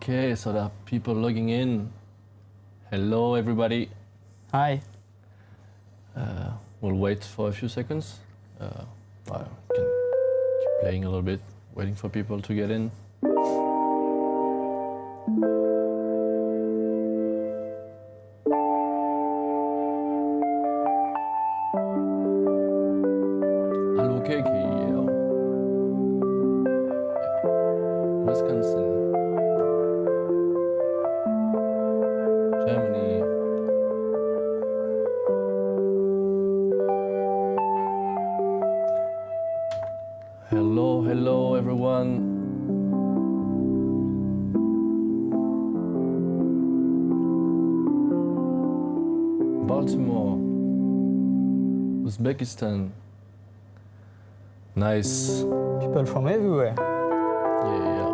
Okay, so there are people logging in. Hello, everybody. Hi. We'll wait for a few seconds. I can keep playing a little bit, waiting for people to get in. Hallo Kiki, Wisconsin, Germany. Hello everyone. Baltimore, Uzbekistan. Nice. People from everywhere. Yeah.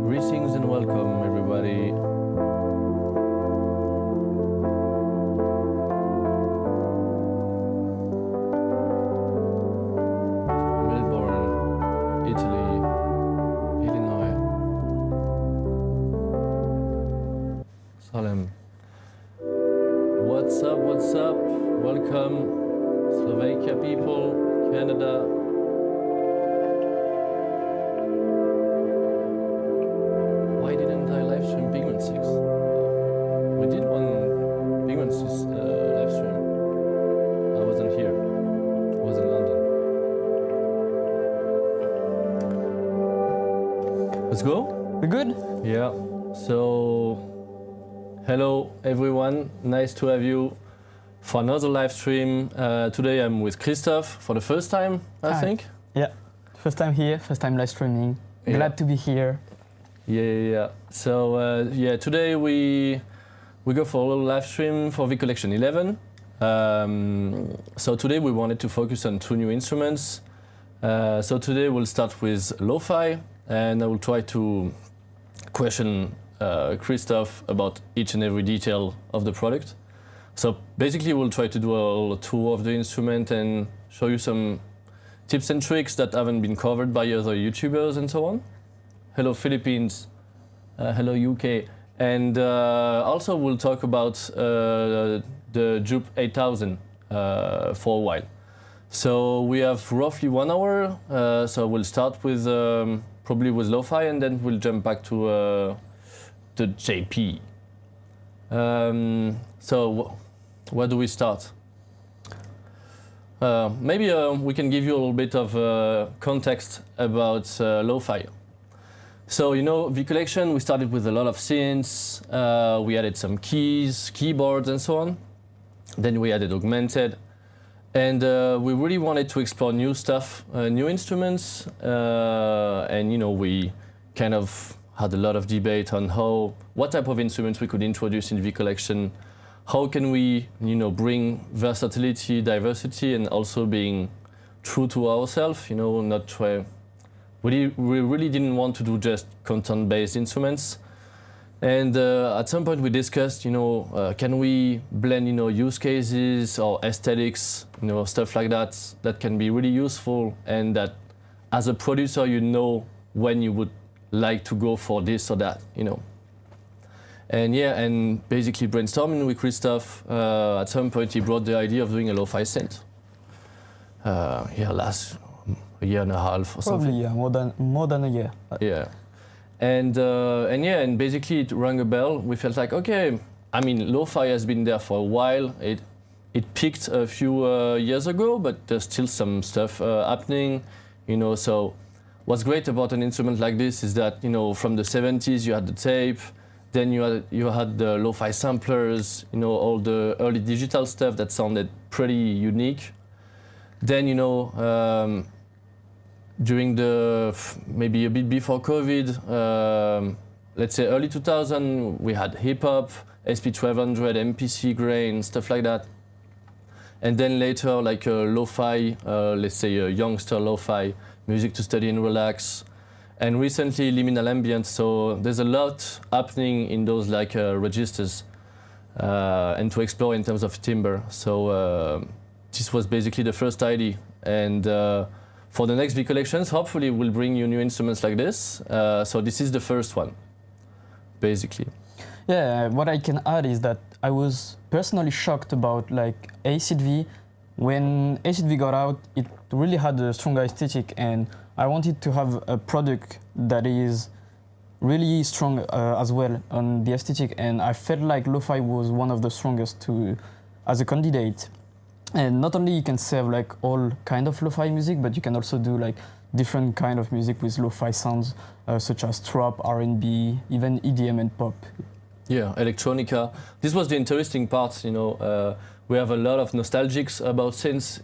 Greetings and welcome, everybody. Melbourne, Italy, Illinois. Salem. What's up? Welcome. Slovakia people, Canada. Why didn't I live stream Pigment 6? We did one Pigment 6 live stream. I wasn't here. I was in London. Let's go? We good? Yeah. So, hello everyone. Nice to have you for another live stream. Today I'm with Christophe for the first time, I think. Yeah, first time here, first time live streaming. Glad to be here. Yeah. So today we go for a little live stream for V Collection 11. So today we wanted to focus on two new instruments. So today we'll start with Lo-Fi, and I will try to question Christophe about each and every detail of the product. So basically we'll try to do a tour of the instrument and show you some tips and tricks that haven't been covered by other YouTubers and so on. Hello Philippines, hello UK. And also we'll talk about the Jup-8000 for a while. So we have roughly 1 hour, so we'll start with probably with Lo-Fi, and then we'll jump back to the JP. So where do we start? Maybe we can give you a little bit of context about Lo-Fi. So, you know, V Collection, we started with a lot of synths, we added some keys, keyboards and so on. Then we added augmented. And we really wanted to explore new stuff, new instruments. And, you know, we kind of had a lot of debate on what type of instruments we could introduce in V Collection. How can we, you know, bring versatility, diversity, and also being true to ourselves, you know, not try. We really didn't want to do just content-based instruments. And at some point we discussed, you know, can we blend, you know, use cases or aesthetics, you know, stuff like that, that can be really useful, and that as a producer, you know, when you would like to go for this or that, you know. And yeah, and basically brainstorming with Christophe, at some point he brought the idea of doing a lo-fi synth. Last a year and a half or something. Probably, yeah, more than a year. Yeah. And basically it rang a bell. We felt like, okay, I mean, lo-fi has been there for a while. It peaked a few years ago, but there's still some stuff happening, you know. So what's great about an instrument like this is that, you know, from the 70s you had the tape, then you had the lo-fi samplers, you know, all the early digital stuff that sounded pretty unique. Then, you know, during maybe a bit before COVID, let's say early 2000, we had hip hop, SP1200, MPC grain, stuff like that. And then later, like lo-fi, let's say youngster lo-fi, music to study and relax. And recently, liminal ambient. So there's a lot happening in those like registers, and to explore in terms of timbre. So this was basically the first idea. And For the next V collections, hopefully we'll bring you new instruments like this. So this is the first one, basically. Yeah, what I can add is that I was personally shocked about like acid V. When acid V got out, it really had a strong aesthetic, and I wanted to have a product that is really strong as well on the aesthetic, and I felt like lo-fi was one of the strongest as a candidate. And not only you can serve like all kind of lo-fi music, but you can also do like different kind of music with lo-fi sounds, such as trap, R&B, even EDM and pop. Yeah, electronica. This was the interesting part, you know. We have a lot of nostalgics about synths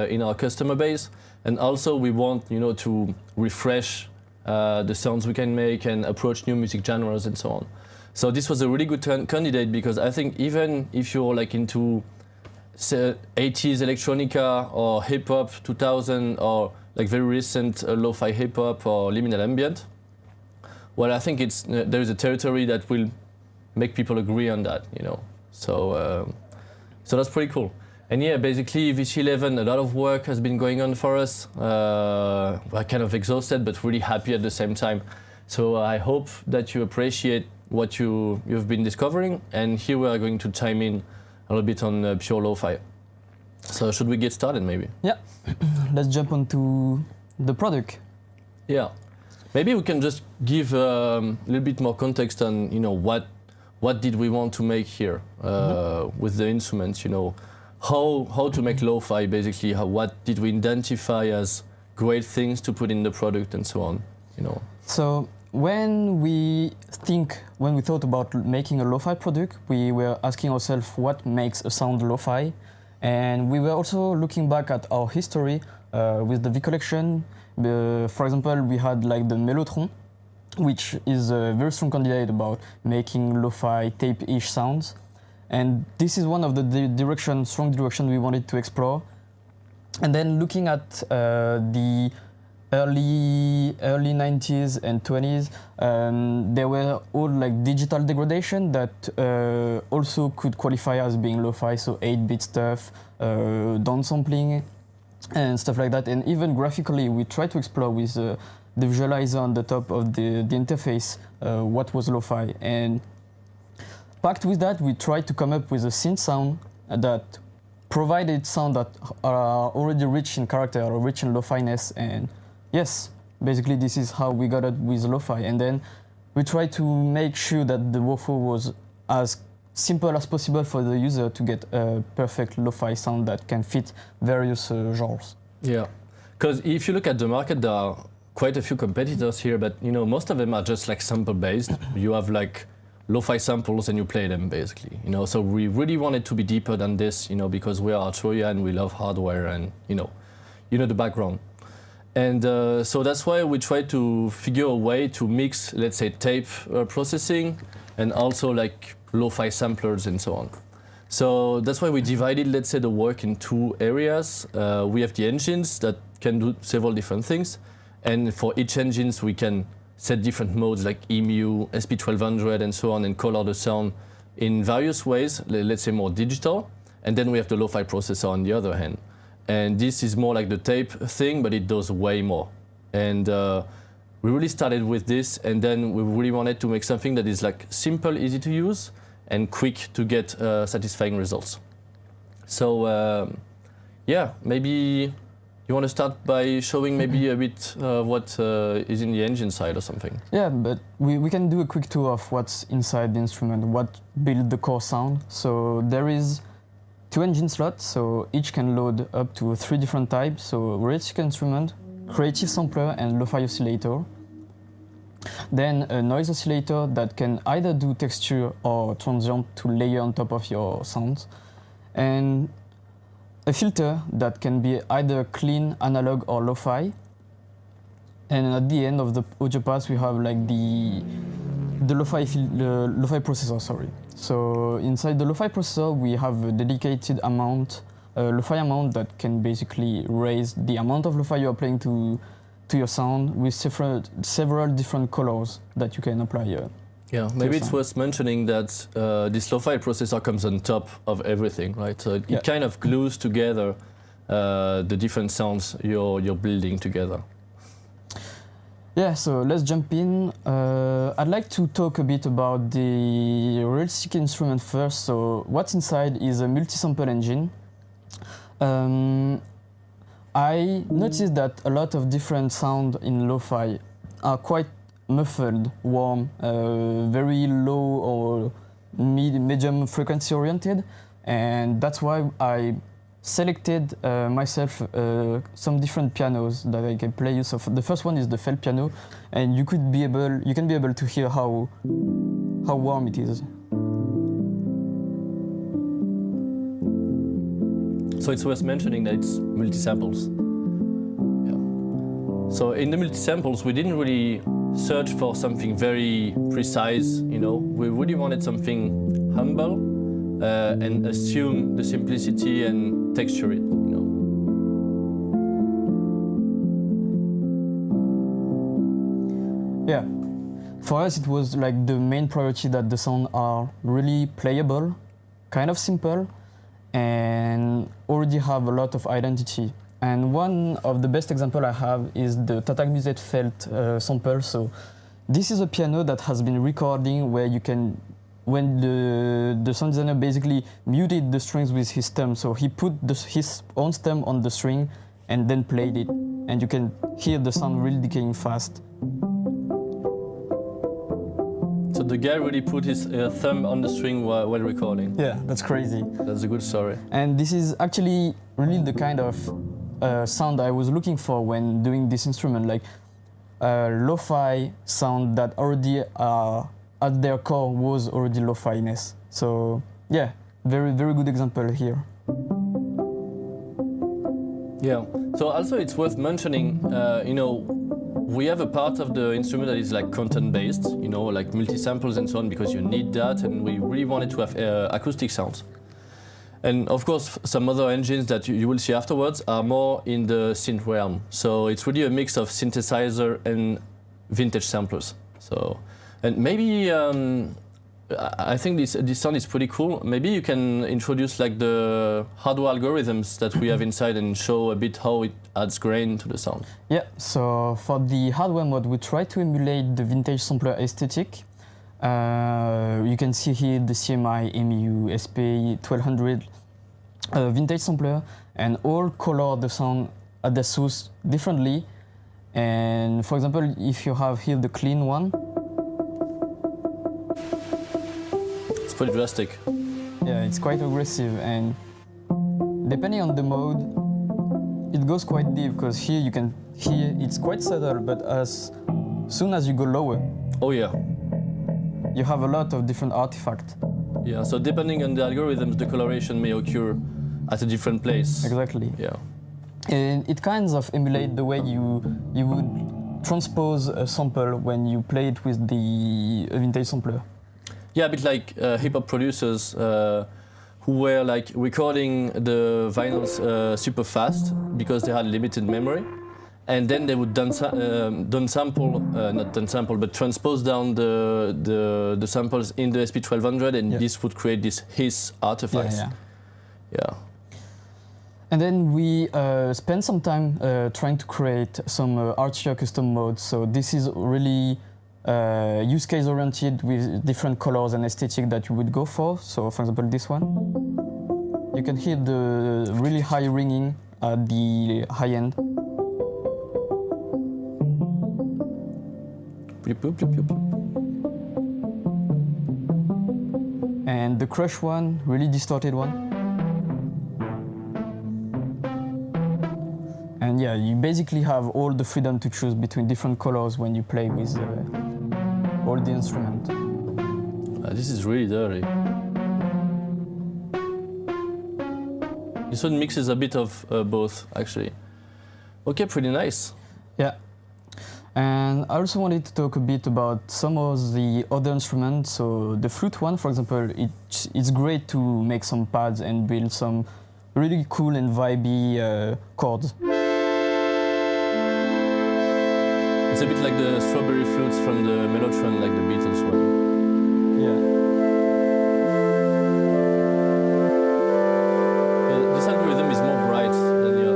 in our customer base, and also we want, you know, to refresh the sounds we can make and approach new music genres and so on. So this was a really good candidate, because I think even if you're like into 80s electronica or hip hop 2000 or like very recent lo-fi hip hop or liminal ambient, well, I think there is a territory that will make people agree on that, you know. So so that's pretty cool. And yeah, basically VC11, a lot of work has been going on for us. We're kind of exhausted, but really happy at the same time. So I hope that you appreciate what you've been discovering. And here we are going to chime in a little bit on Pure LoFi. So should we get started maybe? Yeah, let's jump onto the product. Yeah, maybe we can just give a little bit more context on, you know, what did we want to make here with the instruments, you know, how to make lo-fi, basically, what did we identify as great things to put in the product and so on, you know. So when we thought about making a lo-fi product, we were asking ourselves what makes a sound lo-fi, and we were also looking back at our history with the V collection. For example, we had like the Mellotron, which is a very strong candidate about making lo-fi tape-ish sounds. And this is one of the strong direction we wanted to explore. And then looking at the early 90s and 20s, there were all like digital degradation that also could qualify as being lo-fi, so 8-bit stuff, downsampling, and stuff like that. And even graphically, we tried to explore with the visualizer on the top of the interface what was lo-fi. And packed with that, we tried to come up with a synth sound that provided sound that are already rich in character or rich in lo-fi-ness. And yes, basically this is how we got it with lo-fi. And then we tried to make sure that the workflow was as simple as possible for the user to get a perfect lo-fi sound that can fit various genres. Yeah, because if you look at the market, there are quite a few competitors here, but you know, most of them are just like sample based. You have like lo-fi samples and you play them, basically, you know. So we really wanted to be deeper than this, you know, because we are Arturia and we love hardware and you know the background. And so that's why we try to figure a way to mix, let's say, tape processing and also like lo-fi samplers and so on. So that's why we divided, let's say, the work in two areas. We have the engines that can do several different things, and for each engines we can set different modes like EMU, SP1200 and so on, and color the sound in various ways, let's say more digital. And then we have the lo-fi processor on the other hand. And this is more like the tape thing, but it does way more. And we really started with this, and then we really wanted to make something that is like simple, easy to use, and quick to get satisfying results. So yeah, maybe you want to start by showing maybe a bit what is in the engine side or something? Yeah, but we can do a quick tour of what's inside the instrument, what builds the core sound. So there is 2 engine slots, so each can load up to 3 different types. So rhetoric instrument, creative sampler, and lo-fi oscillator. Then a noise oscillator that can either do texture or transient to layer on top of your sounds. And a filter that can be either clean, analog, or lo-fi. And at the end of the audio pass, we have like the lo-fi processor, sorry. So inside the lo-fi processor, we have a dedicated amount, lo-fi amount that can basically raise the amount of lo-fi you are playing to your sound with several different colors that you can apply here. Yeah, maybe it's worth mentioning that this lo-fi processor comes on top of everything, right? So it kind of glues together the different sounds you're building together. Yeah, so let's jump in. I'd like to talk a bit about the realistic instrument first. So what's inside is a multi-sample engine. I noticed that a lot of different sound in lo-fi are quite muffled, warm, very low or medium frequency oriented, and that's why I selected myself some different pianos that I can play. So the first one is the felt piano, and you can be able to hear how warm it is. So it's worth mentioning that it's multi-samples. Yeah. So in the multi-samples, we didn't really search for something very precise, you know. We really wanted something humble and assume the simplicity and texture it, you know. Yeah. For us, it was like the main priority that the sounds are really playable, kind of simple, and already have a lot of identity. And one of the best example I have is the Tatagmusette felt sample. So this is a piano that has been recording where you can, when the sound designer basically muted the strings with his thumb. So he put his own thumb on the string and then played it. And you can hear the sound really decaying fast. So the guy really put his thumb on the string while recording. Yeah, that's crazy. That's a good story. And this is actually really the kind of sound I was looking for when doing this instrument, like lo-fi sound that already at their core was already lo-fi-ness. So yeah, very, very good example here. Yeah, so also it's worth mentioning, you know, we have a part of the instrument that is like content-based, you know, like multi-samples and so on, because you need that, and we really wanted to have acoustic sounds. And of course, some other engines that you will see afterwards are more in the synth realm. So it's really a mix of synthesizer and vintage samplers. So, and maybe I think this sound is pretty cool. Maybe you can introduce like the hardware algorithms that we have inside and show a bit how it adds grain to the sound. Yeah, so for the hardware mode, we try to emulate the vintage sampler aesthetic. You can see here the CMI, MU, SP1200 vintage sampler, and all color the sound at the source differently. And for example, if you have here the clean one, it's pretty drastic. Yeah, it's quite aggressive, and depending on the mode, it goes quite deep, because here you can hear it's quite subtle, but as soon as you go lower, oh yeah, you have a lot of different artifacts. Yeah, so depending on the algorithms, the coloration may occur at a different place. Exactly. Yeah. And it kind of emulate the way you would transpose a sample when you play it with the vintage sampler. Yeah, a bit like hip-hop producers who were like recording the vinyls super fast because they had limited memory. And then they would transpose down the samples in the SP1200, and yeah. this would create this hiss artifacts. Yeah, yeah. Yeah. And then we spent some time trying to create some artificial custom modes. So this is really use case oriented with different colors and aesthetic that you would go for. So for example, this one, you can hear the really high ringing at the high end. And the crush one, really distorted one. And yeah, you basically have all the freedom to choose between different colors when you play with all the instrument. This is really dirty. This one mixes a bit of both, actually. Okay, pretty nice. Yeah. And I also wanted to talk a bit about some of the other instruments. So the flute one, for example, it's great to make some pads and build some really cool and vibey chords. It's a bit like the strawberry flutes from the Mellotron, like the Beatles one. Yeah. This algorithm is more bright than the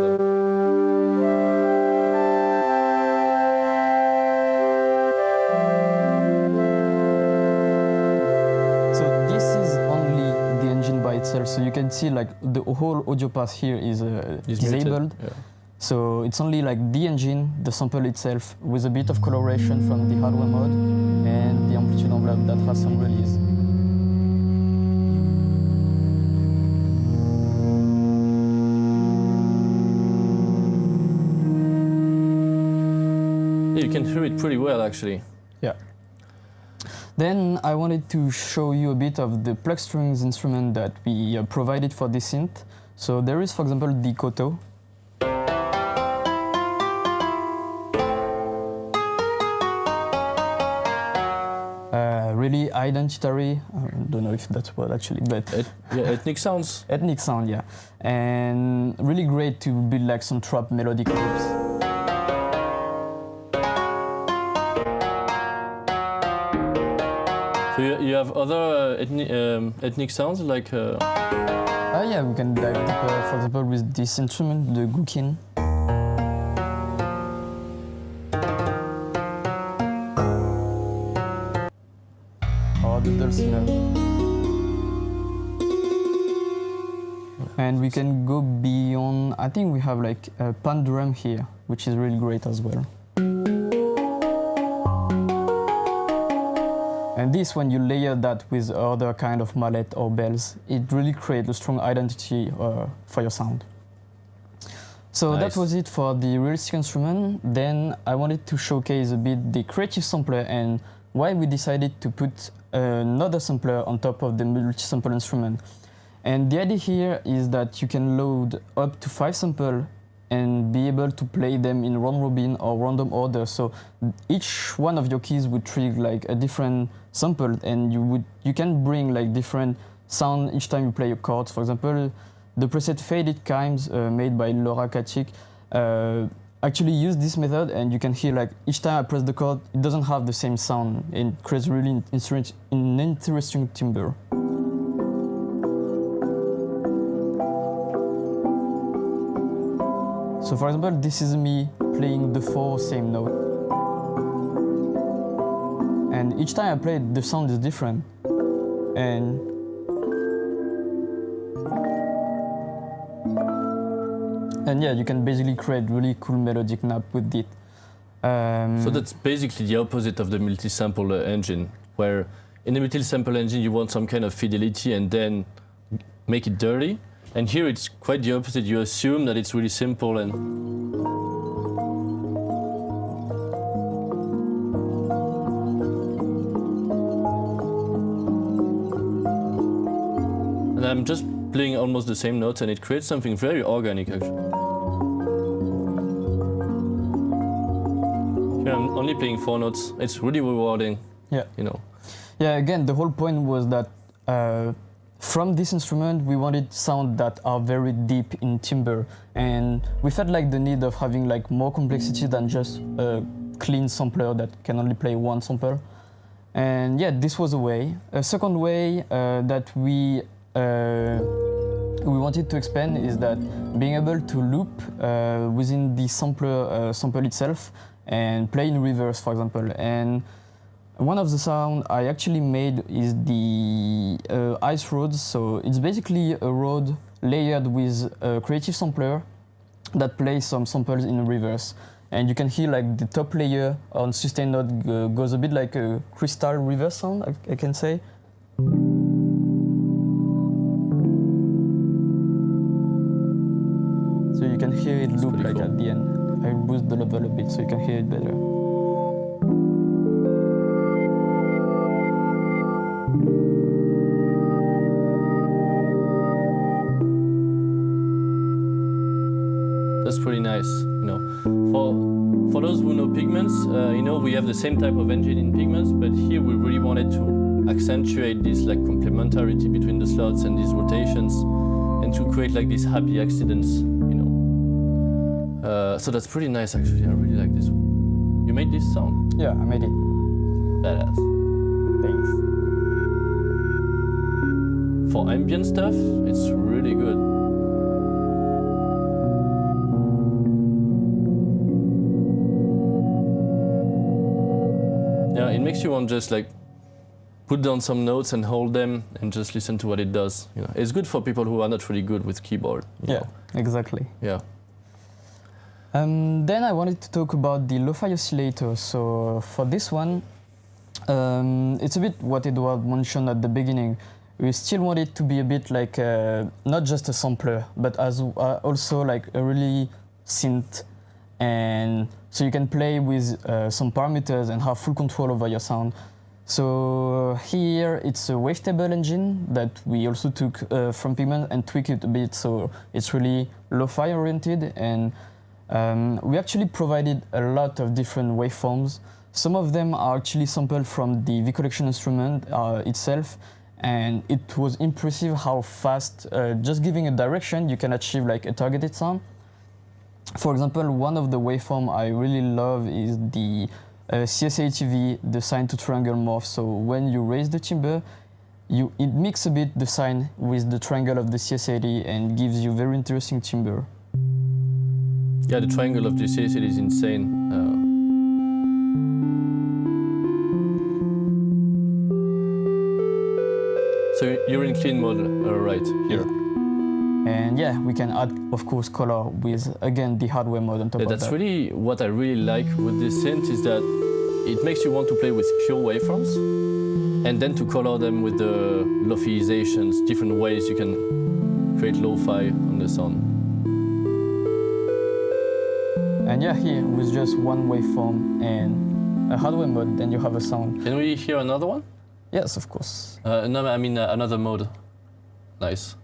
so you can see like the whole audio path here is disabled. Yeah. So it's only like the engine, the sample itself, with a bit of coloration from the hardware mode, and the amplitude envelope that has some release. You can hear it pretty well, actually. Yeah. Then I wanted to show you a bit of the plug strings instrument that we provided for this synth. So there is, for example, the koto. Really identitary. I don't know if that's what actually, but Yeah, ethnic sounds. ethnic sound, yeah, and really great to build like some trap melodic loops. So you have other ethnic sounds like. Yeah, we can dive deeper, for example, with this instrument, the gukin. The dulcimer. And we can go beyond. I think we have like a pan drum here, which is really great as well. And this, when you layer that with other kind of mallet or bells, it really creates a strong identity for your sound. So Nice. that was it for the realistic instrument. Then I wanted to showcase a bit the creative sampler and why we decided to put another sampler on top of the multi-sample instrument. And the idea here is that you can load up to 5 samples and be able to play them in round robin or random order. So each one of your keys would trigger like a different sample, and you can bring like different sound each time you play a chord. For example, the preset Faded Chimes made by Laura Kachik actually use this method, and you can hear like each time I press the chord, it doesn't have the same sound, and it creates really an interesting timbre. So for example, this is me playing the 4 same note. And each time I play it, the sound is different. And yeah, you can basically create really cool melodic nap with it. So that's basically the opposite of the multi-sample engine, where in the multi-sample engine you want some kind of fidelity and then make it dirty. And here it's quite the opposite. You assume that it's really simple and I'm just playing almost the same notes, and it creates something very organic actually. Here I'm only playing 4 notes. It's really rewarding. Yeah. You know. Yeah, again, the whole point was that from this instrument, we wanted sounds that are very deep in timbre, and we felt like the need of having like more complexity than just a clean sampler that can only play one sample. And yeah, this was a way. A second way that we wanted to expand is that being able to loop within the sampler sample itself and play in reverse, for example. And one of the sounds I actually made is the ice roads. So it's basically a road layered with a creative sampler that plays some samples in reverse. And you can hear like the top layer on sustain note goes a bit like a crystal reverse sound, I can say. So you can hear it loop like cool. At the end. I boost the level a bit so you can hear it better. That's pretty nice, you know. For those who know Pigments, you know, we have the same type of engine in Pigments, but here we really wanted to accentuate this like complementarity between the slots and these rotations, and to create like these happy accidents, you know. So that's pretty nice actually. I really like this one. You made this song? Yeah, I made it. Badass. Thanks. For ambient stuff, it's really good. Yeah, it makes you want just like put down some notes and hold them and just listen to what it does. You know, it's good for people who are not really good with keyboard. You know. Exactly. Yeah. Then I wanted to talk about the LoFi oscillator. So for this one, it's a bit what Edouard mentioned at the beginning. We still want it to be a bit like not just a sampler, but as also like a really synth, and so you can play with some parameters and have full control over your sound. So here it's a wavetable engine that we also took from Pigment and tweaked it a bit, so it's really lo-fi oriented, and we actually provided a lot of different waveforms. Some of them are actually sampled from the V Collection instrument itself, and it was impressive how fast, just giving a direction, you can achieve like a targeted sound. For example, one of the waveform I really love is the CEST V, the sine to triangle morph. So when you raise the timbre, it mixes a bit the sine with the triangle of the CEST and gives you very interesting timbre. Yeah, the triangle of the CEST is insane. So you're in clean mode, right here. And yeah, we can add, of course, color with, again, the hardware mode on top of that. That's really what I really like with this synth, is that it makes you want to play with pure waveforms and then to color them with the lo-fiizations, different ways you can create lo-fi on the sound. And yeah, here with just one waveform and a hardware mode, then you have a sound. Can we hear another one? Yes, of course. No, I mean another mode. Nice.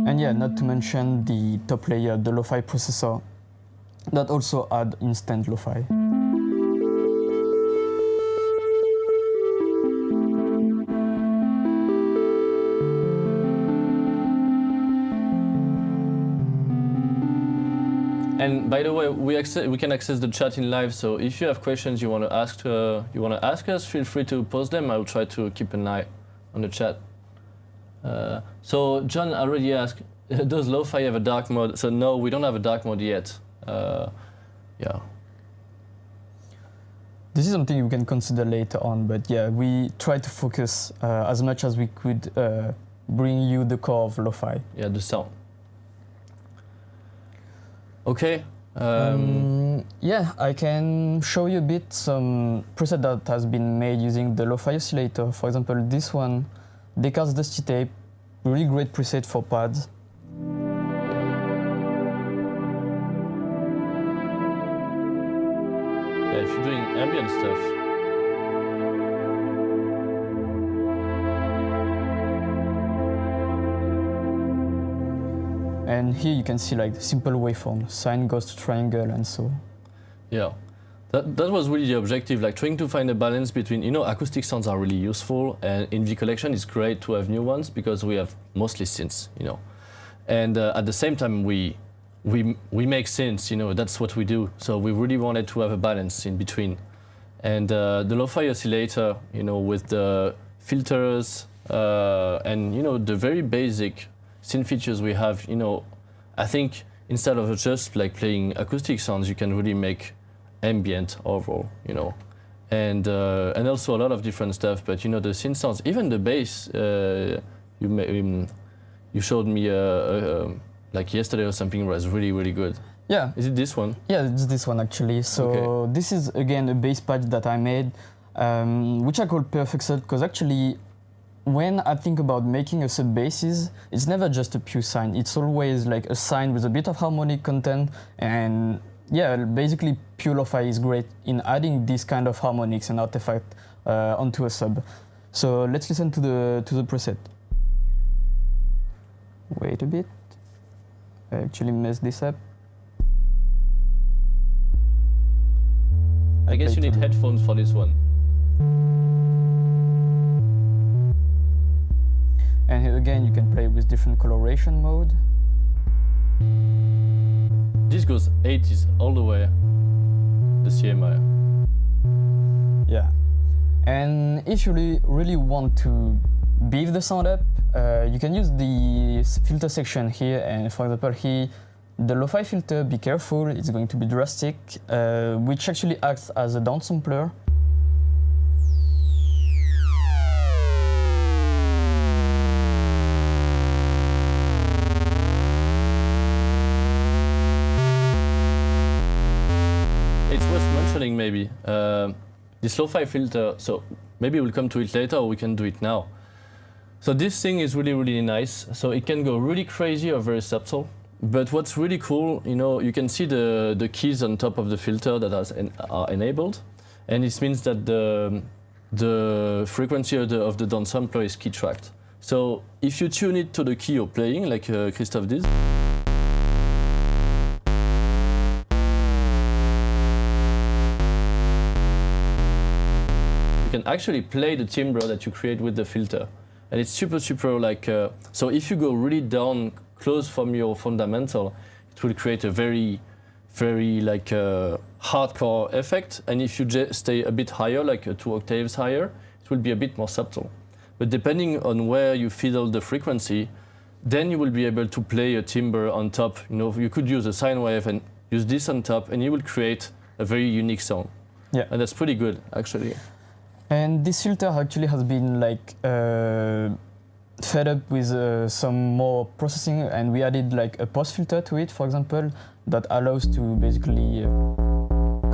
And yeah, not to mention the top layer, the lo-fi processor, that also add instant lo-fi. And by the way, we can access the chat in live. So if you have questions you want to ask us, feel free to post them. I'll try to keep an eye on the chat. So John already asked, does lo-fi have a dark mode? So no, we don't have a dark mode yet. Yeah. This is something you can consider later on, but yeah, we try to focus as much as we could bring you the core of lo-fi. Yeah, the sound. Okay. Yeah, I can show you a bit some preset that has been made using the lo-fi oscillator. For example, this one, Descartes Dusty Tape, really great preset for pads. Yeah, if you're doing ambient stuff. And here you can see like the simple waveform, sine goes to triangle and so. Yeah, that was really the objective, like trying to find a balance between, you know, acoustic sounds are really useful, and in V Collection it's great to have new ones because we have mostly synths, you know. And at the same time we make synths, you know, that's what we do. So we really wanted to have a balance in between. And the lo-fi oscillator, you know, with the filters and, you know, the very basic synth features we have, you know, I think instead of just like playing acoustic sounds, you can really make ambient overall, you know, and also a lot of different stuff. But you know, the synth sounds, even the bass, you showed me like yesterday or something, was really good. Yeah. Is it this one? Yeah, it's this one actually. So okay. This is again a bass patch that I made, which I call Perfect Sub, because actually, when I think about making a sub-basses, it's never just a pure sine. It's always like a sine with a bit of harmonic content. And yeah, basically Pure LoFi is great in adding this kind of harmonics and artifact onto a sub. So let's listen to the preset. Wait a bit. I actually messed this up. I guess you need headphones for this one. And here again, you can play with different coloration mode. This goes 80s all the way, the CMI. Yeah. And if you really want to beef the sound up, you can use the filter section here, and for example here, the lo-fi filter, be careful, it's going to be drastic, which actually acts as a downsampler. It's worth mentioning maybe, this lo-fi filter, so maybe we'll come to it later or we can do it now. So this thing is really, really nice. So it can go really crazy or very subtle. But what's really cool, you know, you can see the keys on top of the filter that are enabled. And this means that the frequency of the downsampler is key tracked. So if you tune it to the key you're playing, like Christophe did, you can actually play the timbre that you create with the filter. And it's super, super like, so if you go really down close from your fundamental, it will create a very, very like hardcore effect. And if you stay a bit higher, like 2 octaves higher, it will be a bit more subtle. But depending on where you fiddle the frequency, then you will be able to play a timbre on top. You know, you could use a sine wave and use this on top, and you will create a very unique sound. Yeah. And that's pretty good, actually. And this filter actually has been like fed up with some more processing, and we added like a post filter to it, for example, that allows to basically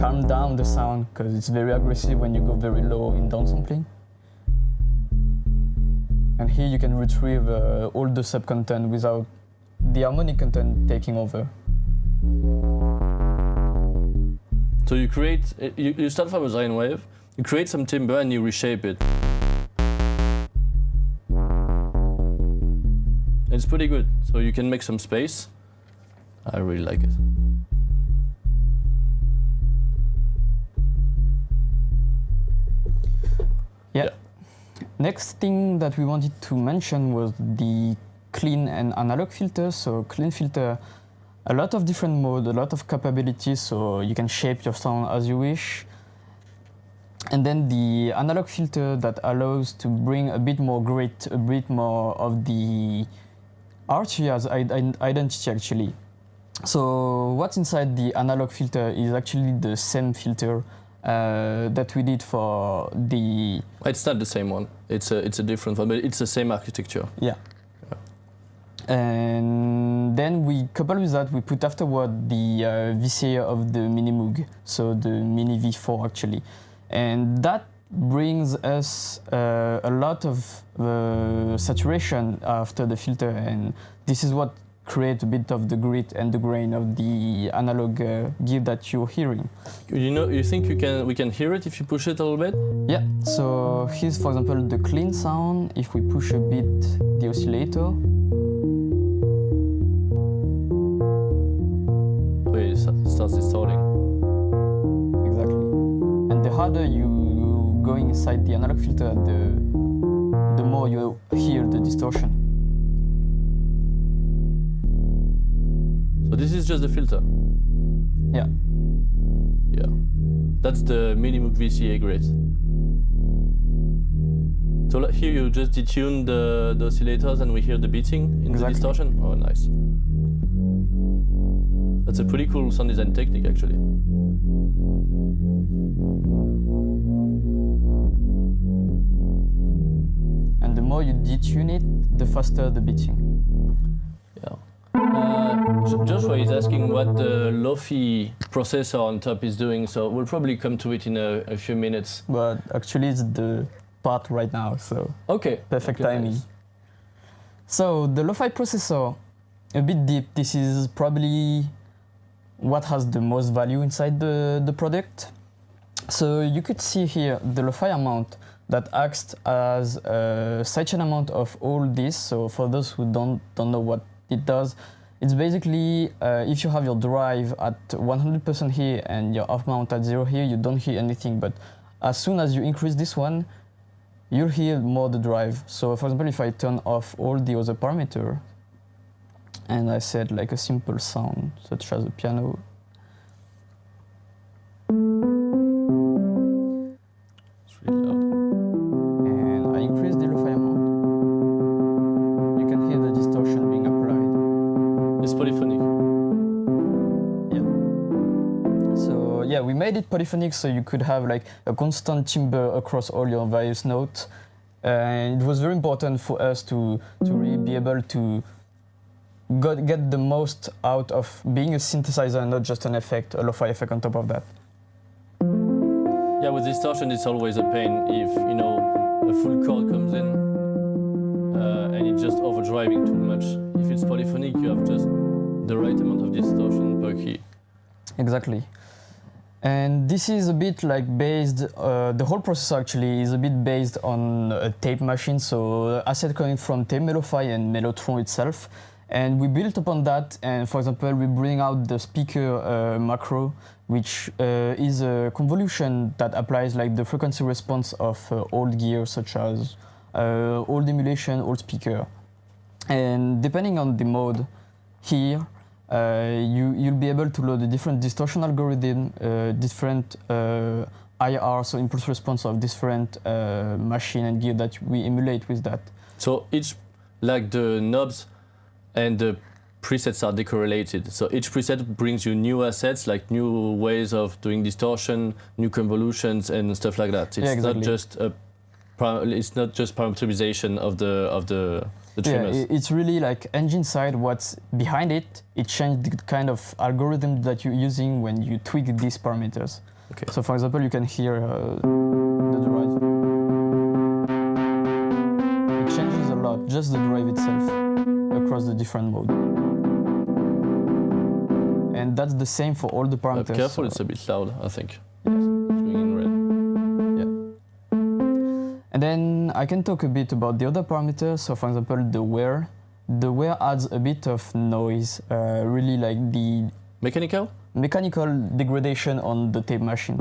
calm down the sound because it's very aggressive when you go very low in downsampling. And here you can retrieve all the sub-content without the harmonic content taking over. So you create, you start from a sine wave, you create some timbre and you reshape it. It's pretty good, so you can make some space. I really like it. Yeah. Next thing that we wanted to mention was the clean and analog filters. So clean filter, a lot of different modes, a lot of capabilities, so you can shape your sound as you wish. And then the analog filter that allows to bring a bit more grit, a bit more of the artsy as identity actually. So what's inside the analog filter is actually the same filter that we did for the... It's not the same one, it's a different one, but it's the same architecture. Yeah. And then we couple with that, we put afterward the VCA of the Mini Moog, so the Mini V4 actually. And that brings us a lot of saturation after the filter, and this is what creates a bit of the grit and the grain of the analog gear that you're hearing. You know, you think we can hear it if you push it a little bit? Yeah, so here's for example the clean sound. If we push a bit the oscillator, it starts distorting. Exactly. And the harder you go inside the analog filter, the more you hear the distortion. So this is just the filter? Yeah. Yeah. That's the Mini Moog VCA grid. So here you just detune the oscillators and we hear the beating in the distortion? Oh, nice. That's a pretty cool sound design technique, actually. And the more you detune it, the faster the beating. Yeah. Joshua is asking what the LoFi processor on top is doing, so we'll probably come to it in a few minutes. But actually it's the part right now, so okay. Perfect Okay, timing. nice. So the LoFi processor, a bit deep, this is probably what has the most value inside the product. So you could see here the LoFi amount that acts as a sidechain amount of all this. So for those who don't know what it does, it's basically if you have your drive at 100% here and your off mount at 0 here, you don't hear anything. But as soon as you increase this one, you'll hear more the drive. So for example, if I turn off all the other parameters, and I said like a simple sound, such as a piano. It's really loud. And I increase the LoFi amount. polyphonic, so you could have like a constant timbre across all your various notes. And it was very important for us to really be able to get the most out of being a synthesizer and not just an effect, a lo-fi effect on top of that. Yeah, with distortion, it's always a pain if, you know, a full chord comes in and it's just overdriving too much. If it's polyphonic, you have just the right amount of distortion per key. Exactly. And this is a bit like based, the whole process actually is a bit based on a tape machine, so asset coming from tape lo-fi and Mellotron itself. And we built upon that, and for example, we bring out the speaker macro, which is a convolution that applies like the frequency response of old gear, such as old emulation, old speaker. And depending on the mode here, you'll be able to load a different distortion algorithm, different IR, so impulse response of different machine and gear that we emulate with that. So each, like the knobs and the presets are decorrelated. So each preset brings you new assets, like new ways of doing distortion, new convolutions and stuff like that. It's not just parameterization of the trimmers. Yeah, it's really like engine side, what's behind it. It changed the kind of algorithm that you're using when you tweak these parameters. Okay. So for example, you can hear the drive. It changes a lot, just the drive itself, across the different modes. And that's the same for all the parameters. Careful, it's a bit loud, I think. Yes. It's going in red. Yeah. And then I can talk a bit about the other parameters. So for example, the wear. The wear adds a bit of noise, really like the mechanical degradation on the tape machine.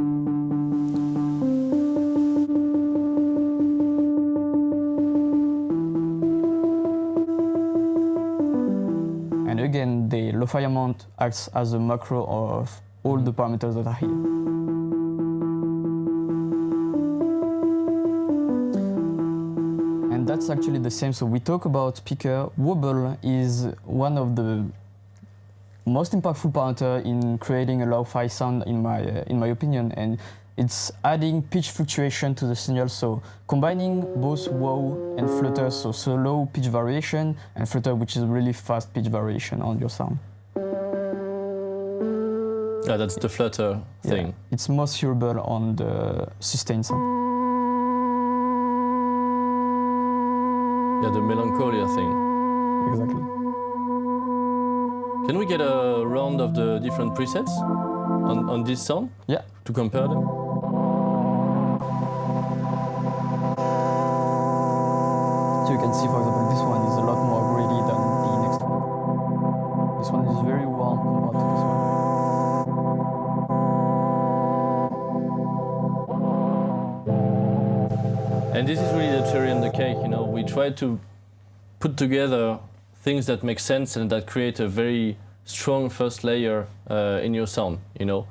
And again, the lo-fi amount acts as a macro of all the parameters that are here. And that's actually the same. So we talk about speaker. Wobble is one of the most impactful parameter in creating a lo-fi sound, in my opinion, and it's adding pitch fluctuation to the signal. So combining both wow and flutter, so low pitch variation, and flutter, which is really fast pitch variation on your sound. Yeah, that's the flutter thing. Yeah, it's most hearable on the sustain sound. Yeah, the melancholia thing. Exactly. Can we get a round of the different presets on this sound? Yeah. To compare them? So you can see, for example, this one is a lot more gritty than the next one. This one is very warm compared to this one. And this is really the cherry on the cake, you know. We try to put together things that make sense and that create a very strong first layer in your sound, you know.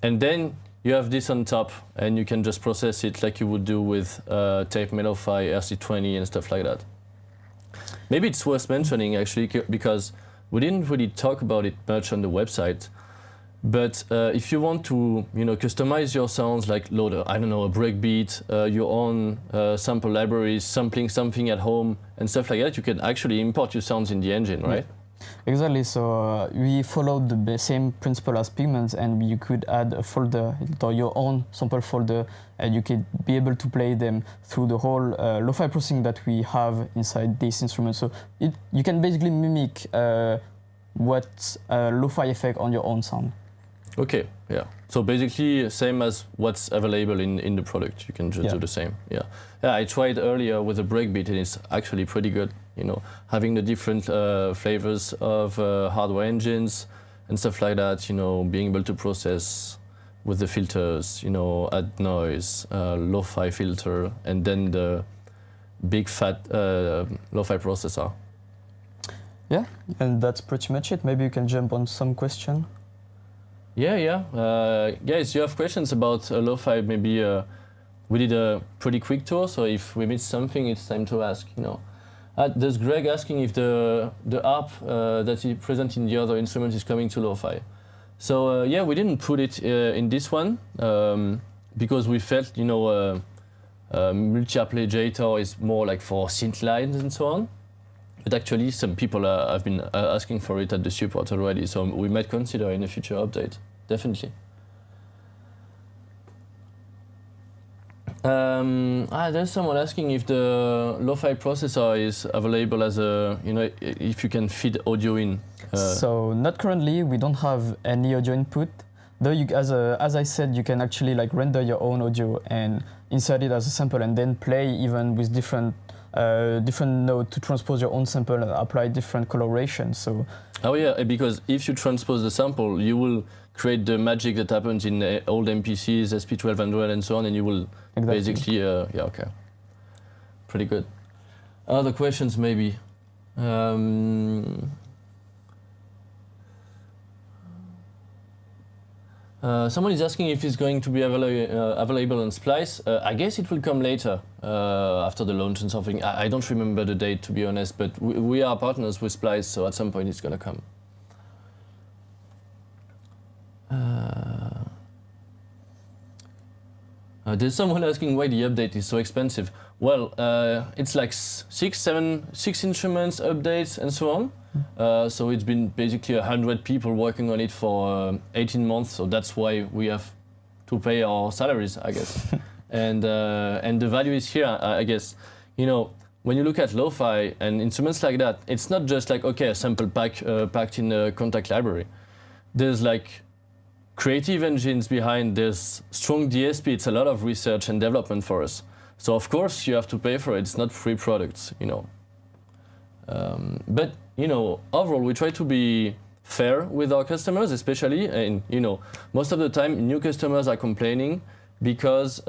And then you have this on top, and you can just process it like you would do with tape lo-fi, RC20 and stuff like that. Maybe it's worth mentioning actually, because we didn't really talk about it much on the website. But if you want to, you know, customize your sounds, like load, I don't know, a breakbeat, your own sample libraries, sampling something at home and stuff like that, you can actually import your sounds in the engine, right? Yeah. Exactly. So we followed the same principle as Pigments, and you could add a folder, or your own sample folder, and you could be able to play them through the whole lo-fi processing that we have inside this instrument. So you can basically mimic what's a lo-fi effect on your own sound. Okay, yeah. So basically, same as what's available in the product. You can just do the same. Yeah. Yeah. I tried earlier with a breakbeat, and it's actually pretty good. You know, having the different flavors of hardware engines and stuff like that. You know, being able to process with the filters. You know, add noise, lo-fi filter, and then the big fat lo-fi processor. Yeah, and that's pretty much it. Maybe you can jump on some question. Yeah. Guys, you have questions about lo-fi? Maybe we did a pretty quick tour, so if we missed something, it's time to ask. You know, there's Greg asking if the ARP that is present in the other instrument is coming to lo-fi. So yeah, we didn't put it in this one because we felt, you know, multi-arpeggiator is more like for synth lines and so on. But actually, some people have been asking for it at the support already, so we might consider in a future update, definitely. There's someone asking if the LoFi processor is available as a, you know, if you can feed audio in. So not currently, we don't have any audio input. Though, as I said, you can actually like render your own audio and insert it as a sample, and then play even with different note to transpose your own sample and apply different coloration. So. Oh yeah, because if you transpose the sample, you will create the magic that happens in old MPCs, SP1200 and so on, and you will basically, yeah, okay. Pretty good. Other questions maybe? Someone is asking if it's going to be available on Splice. I guess it will come later, after the launch and something. I don't remember the date, to be honest, but we are partners with Splice, so at some point it's going to come. There's someone asking why the update is so expensive. Well, it's like six instruments, updates, and so on. So it's been basically 100 people working on it for 18 months. So that's why we have to pay our salaries, I guess. and the value is here, I guess. You know, when you look at LoFi and instruments like that, it's not just like, okay, a sample packed in a contact library. There's like creative engines behind, there's strong DSP, it's a lot of research and development for us. So of course you have to pay for it, it's not free products, you know. But, you know, overall we try to be fair with our customers, especially, and, you know, most of the time new customers are complaining because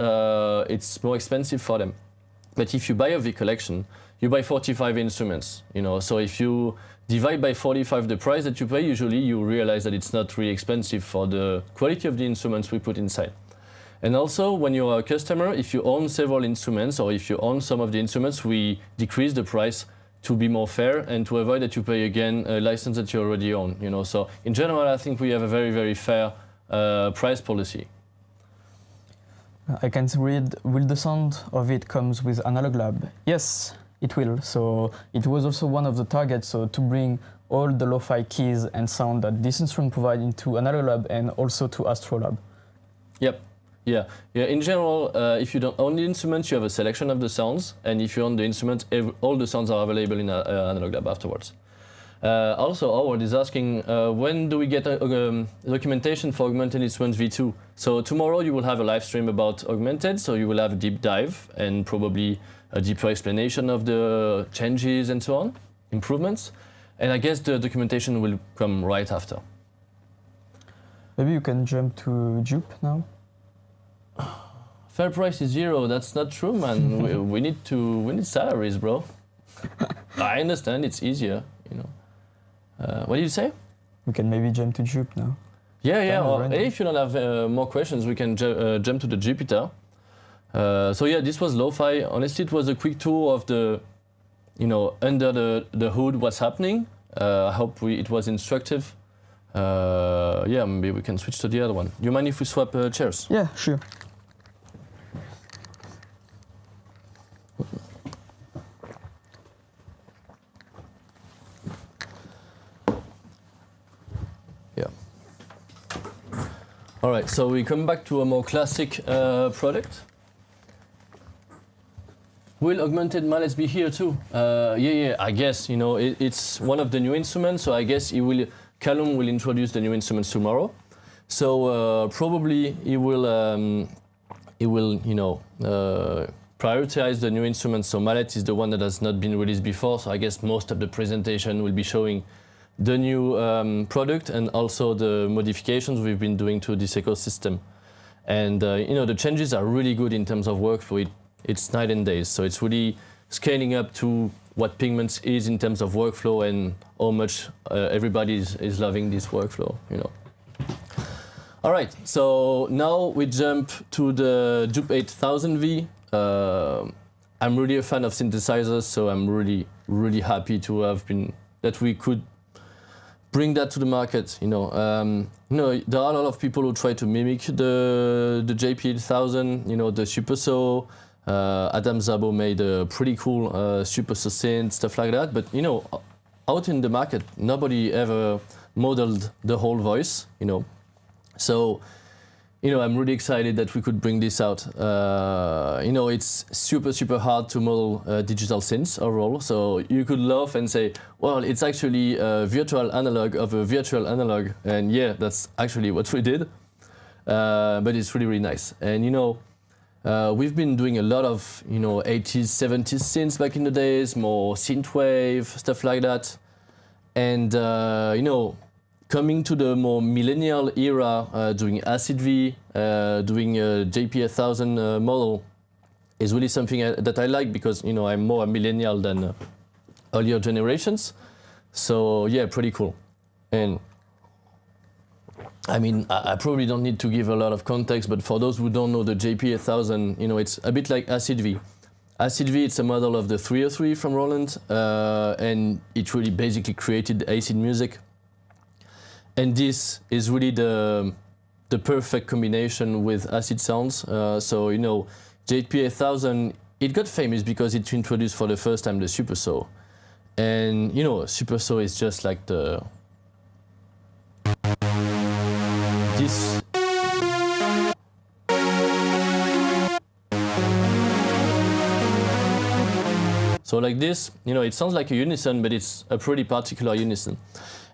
it's more expensive for them. But if you buy a V collection, you buy 45 instruments, you know, so if you divide by 45 the price that you pay, usually you realize that it's not really expensive for the quality of the instruments we put inside. And also, when you're a customer, if you own several instruments or if you own some of the instruments, we decrease the price to be more fair and to avoid that you pay again a license that you already own, you know. So in general, I think we have a very, very fair price policy. I can read, will the sound of it comes with Analog Lab? Yes, it will. So it was also one of the targets, so to bring all the LoFi keys and sound that this instrument provides into Analog Lab and also to Astrolab. Yep. Yeah. In general, if you don't own the instruments, you have a selection of the sounds, and if you own the instruments, all the sounds are available in Analog Lab afterwards. Also, Howard is asking, when do we get documentation for Augmented Instruments V2? So tomorrow you will have a live stream about Augmented, so you will have a deep dive and probably a deeper explanation of the changes and so on, improvements. And I guess the documentation will come right after. Maybe you can jump to Jup now? Fair price is zero. That's not true, man. we need salaries, bro. I understand it's easier, you know. What did you say? We can maybe jump to Jup now. Yeah. Or if you don't have more questions, we can jump to the Jupiter. So yeah, this was LoFi. Honestly, it was a quick tour of the, you know, under the hood, what's happening. I hope it was instructive. Yeah, maybe we can switch to the other one. Do you mind if we swap chairs? Yeah, sure. Yeah. All right, so we come back to a more classic product. Will augmented mallets be here too? Yeah, I guess, you know, it's one of the new instruments, so I guess Callum will introduce the new instruments tomorrow. So probably he will, you know, prioritize the new instruments. So mallet is the one that has not been released before, so I guess most of the presentation will be showing the new product and also the modifications we've been doing to this ecosystem. And, you know, the changes are really good in terms of workflow. It's night and day, so it's really scaling up to what Pigments is in terms of workflow and how much everybody is loving this workflow, you know. All right, so now we jump to the Jup-8000 V. I'm really a fan of synthesizers, so I'm really happy to have that we could bring that to the market. You know, there are a lot of people who try to mimic the Jup-8000. You know, the supersaw. Adam Szabo made a pretty cool supersaw synth, stuff like that. But you know, out in the market, nobody ever modeled the whole voice. You know, so. You know, I'm really excited that we could bring this out. You know, it's super hard to model digital synths overall. So you could laugh and say, well, it's actually a virtual analog of a virtual analog. And yeah, that's actually what we did. But it's really nice. And you know, we've been doing a lot of, you know, 80s, 70s synths back in the days, more synthwave, stuff like that. And, you know, coming to the more millennial era, doing Acid V, doing a Jup-8000 model is really something that I like because, you know, I'm more a millennial than earlier generations. So yeah, pretty cool. And I mean, I probably don't need to give a lot of context, but for those who don't know the Jup-8000, you know, it's a bit like Acid V. Acid V, it's a model of the 303 from Roland, and it really basically created acid music. And this is really the perfect combination with acid sounds. So, you know, Jup-8000, it got famous because it introduced for the first time the supersaw. And, you know, supersaw is just like this. So like this, you know, it sounds like a unison, but it's a pretty particular unison.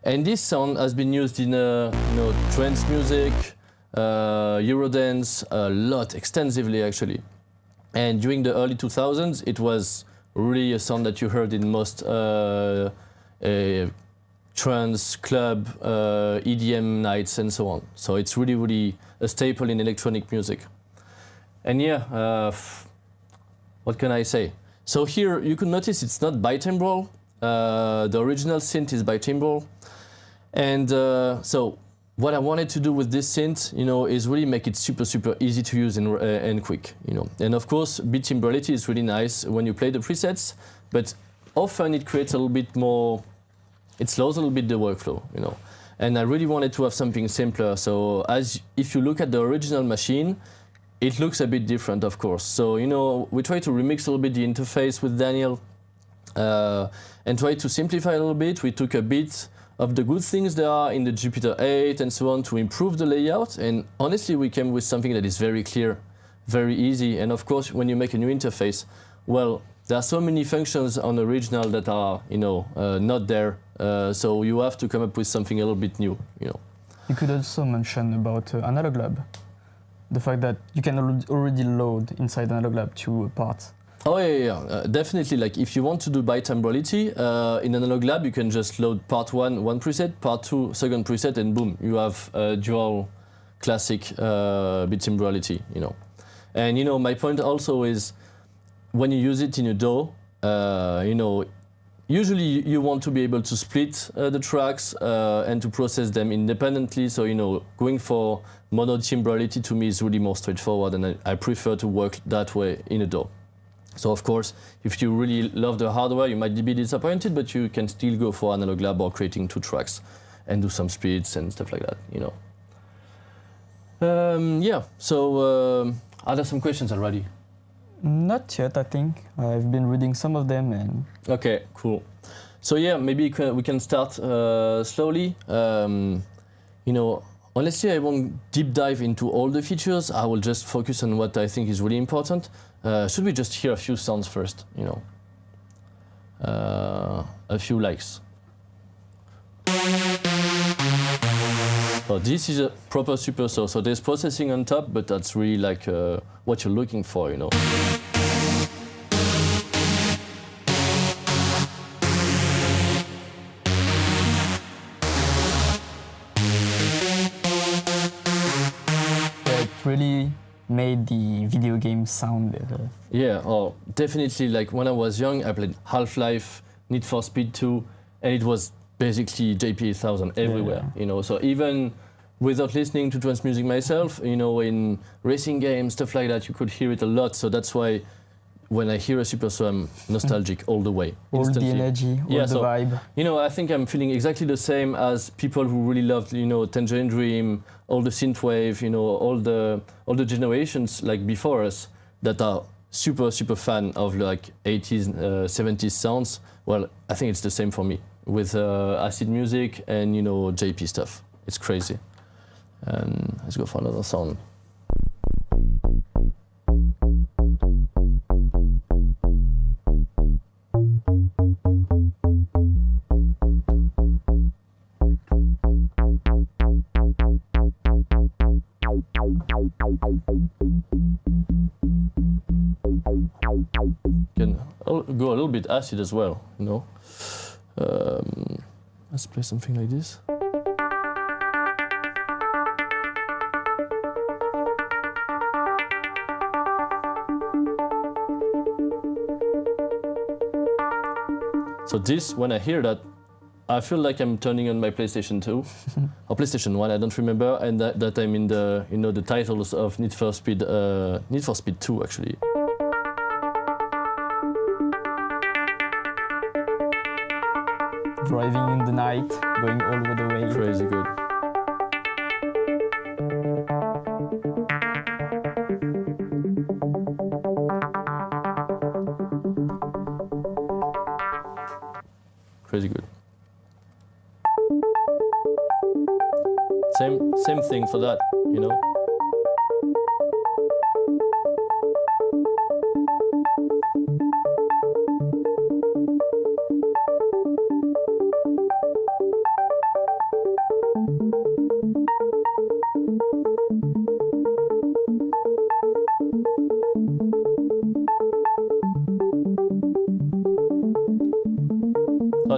And this sound has been used in you know, trance music, Eurodance, a lot, extensively actually. And during the early 2000s, it was really a sound that you heard in most trance, club, EDM nights and so on. So it's really a staple in electronic music. And yeah, what can I say? So here you can notice it's not bitimbral. The original synth is bitimbral. And so what I wanted to do with this synth, you know, is really make it super easy to use and quick, you know. And of course, bitimbrality is really nice when you play the presets, but often it creates a little bit more, it slows a little bit the workflow, you know. And I really wanted to have something simpler. So if you look at the original machine, it looks a bit different, of course. So, you know, we try to remix a little bit the interface with Daniel and try to simplify a little bit. We took a bit of the good things there are in the Jupiter 8 and so on to improve the layout. And honestly, we came with something that is very clear, very easy. And of course, when you make a new interface, well, there are so many functions on the original that are, you know, not there. So you have to come up with something a little bit new, you know. You could also mention about Analog Lab. The fact that you can already load inside Analog Lab 2 parts. Oh yeah. Definitely. Like if you want to do bitimbrality in Analog Lab, you can just load part one preset, part two second preset, and boom, you have dual classic bitimbrality. You know, and you know my point also is when you use it in a DAW, you know, usually you want to be able to split the tracks and to process them independently. So you know, going for monotimbrality to me is really more straightforward, and I prefer to work that way in a DAW. So of course, if you really love the hardware, you might be disappointed, but you can still go for Analog Lab or creating 2 tracks and do some splits and stuff like that, you know. Yeah, so are there some questions already? Not yet, I think. I've been reading some of them and... Okay, cool. So yeah, maybe we can start slowly. You know, honestly, I won't deep dive into all the features. I will just focus on what I think is really important. Should we just hear a few sounds first, you know? A few likes. So this is a proper supersaw. So there's processing on top, but that's really like what you're looking for, you know. Really made the video game sound. Yeah, oh, definitely. Like when I was young, I played Half-Life, Need for Speed 2, and it was basically Jup-8000 everywhere. Yeah. You know, so even without listening to trance music myself, you know, in racing games, stuff like that, you could hear it a lot. So that's why when I hear a supersaw, I'm nostalgic all the way. All instantly. the energy, all the vibe. You know, I think I'm feeling exactly the same as people who really loved, you know, Tangerine Dream, all the synthwave, you know, all the generations like before us that are super fan of like 80s, 70s sounds. Well, I think it's the same for me with acid music and, you know, JP stuff. It's crazy. Let's go for another sound. Can go a little bit acid as well, you know. Let's play something like this. So this, when I hear that, I feel like I'm turning on my PlayStation 2 or PlayStation 1, I don't remember, and that I'm in the, you know, the titles of Need for Speed 2 actually. Driving in the night, going all over the way. Crazy good. Crazy good. Same thing for that, you know.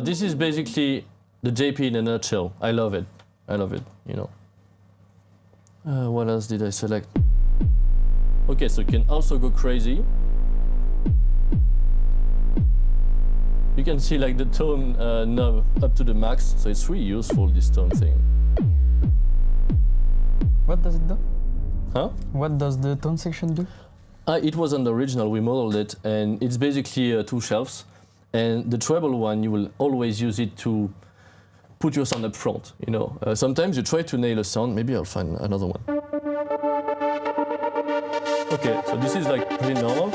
This is basically the JP in a nutshell. I love it. I love it, you know. What else did I select? Okay, so you can also go crazy. You can see like the tone knob up to the max, so it's really useful, this tone thing. What does it do? Huh? What does the tone section do? It was on the original, we modeled it, and it's basically 2 shelves. And the treble one, you will always use it to put your sound up front, you know. Sometimes you try to nail a sound, maybe I'll find another one. Okay, so this is like pretty normal.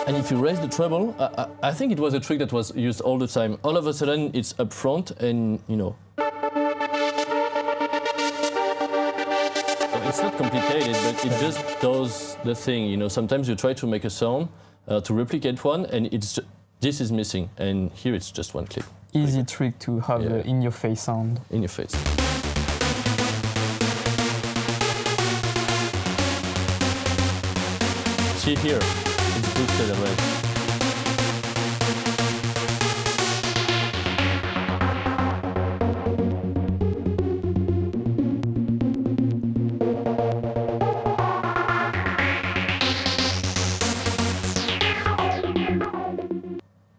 And if you raise the treble, I think it was a trick that was used all the time. All of a sudden, it's up front and, you know. So it's not complicated, but it just does the thing, you know. Sometimes you try to make a sound, to replicate one, and this is missing, and here it's just one click. Easy trick to have in-your-face sound. In your face. See here, it's boosted already.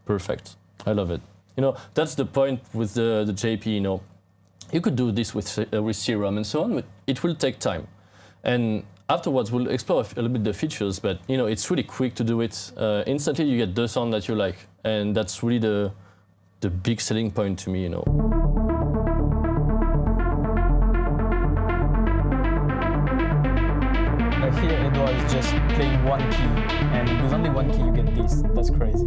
Perfect. I love it. You know, that's the point with the JP, you know. You could do this with Serum and so on, but it will take time. And afterwards, we'll explore a little bit the features, but, you know, it's really quick to do it. Instantly, you get the sound that you like. And that's really the big selling point to me, you know. Here, Edouard is just playing one key, and with only one key, you get this. That's crazy.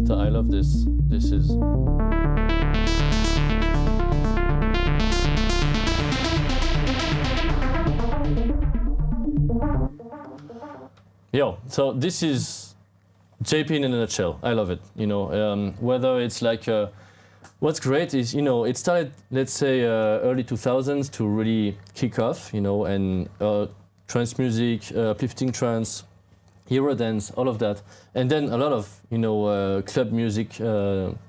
So I love this. This is. Yo, so this is JP in a nutshell. I love it. You know, whether it's like, what's great is, you know, it started, let's say, early 2000s to really kick off, you know, and trance music, uplifting trance, Eurodance, all of that. And then a lot of, you know, club music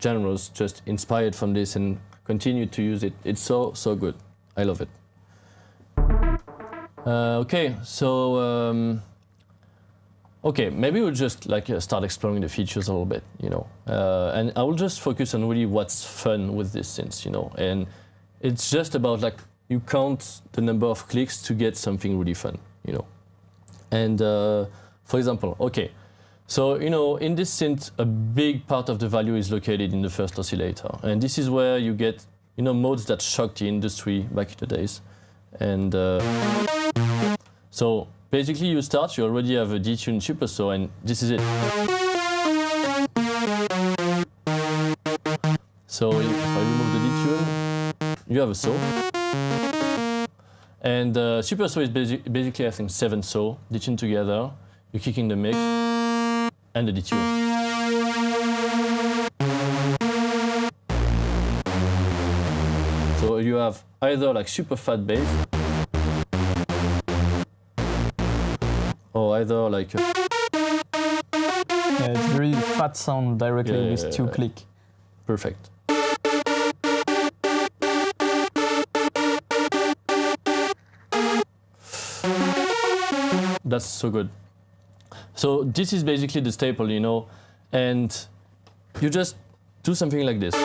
genres just inspired from this and continued to use it. It's so good. I love it. Okay, so okay, maybe we'll just like start exploring the features a little bit, you know, and I will just focus on really what's fun with this synth, you know, and it's just about like you count the number of clicks to get something really fun, you know, and for example, okay, so you know in this synth a big part of the value is located in the first oscillator, and this is where you get modes that shocked the industry back in the days, and so. Basically, you already have a detuned supersaw, and this is it. So if I remove the detune, you have a saw. And supersaw is basically, I think, 7 saw detuned together. You're kicking the mix and the detune. So you have either like super fat bass, or either like it's very fat sound directly with 2 click. Perfect. That's so good. So this is basically the staple, you know, and you just do something like this.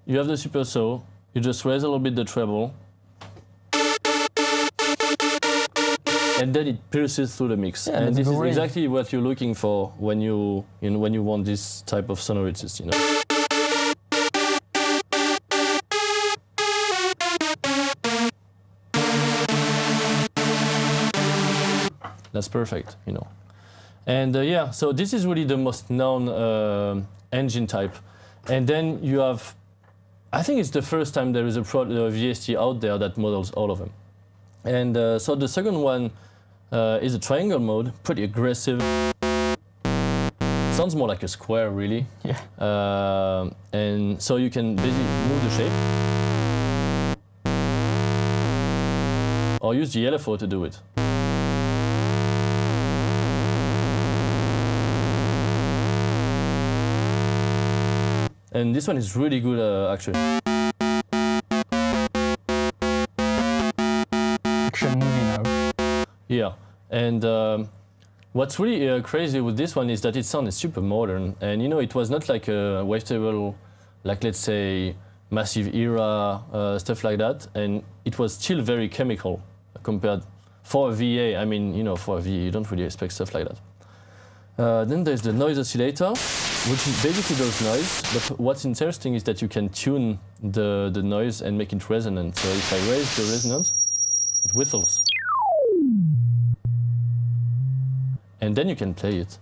You have the supersaw, you just raise a little bit the treble, and then it pierces through the mix. Yeah, and this great. is exactly what you're looking for when you want this type of sonorities, you know. That's perfect, you know. And yeah, so this is really the most known engine type. And then you have, I think it's the first time there is a VST out there that models all of them. And so the second one is a triangle mode, pretty aggressive. Sounds more like a square, really. Yeah. And so you can basically move the shape, or use the LFO to do it. And this one is really good, actually. Action movie now. Yeah, and what's really crazy with this one is that it sounded super modern, and you know it was not like a wavetable, like let's say Massive era stuff like that, and it was still very chemical compared for a VA. I mean, you know, for a VA you don't really expect stuff like that. Then there's the noise oscillator, which basically does noise, but what's interesting is that you can tune the noise and make it resonant. So if I raise the resonance, it whistles. And then you can play it.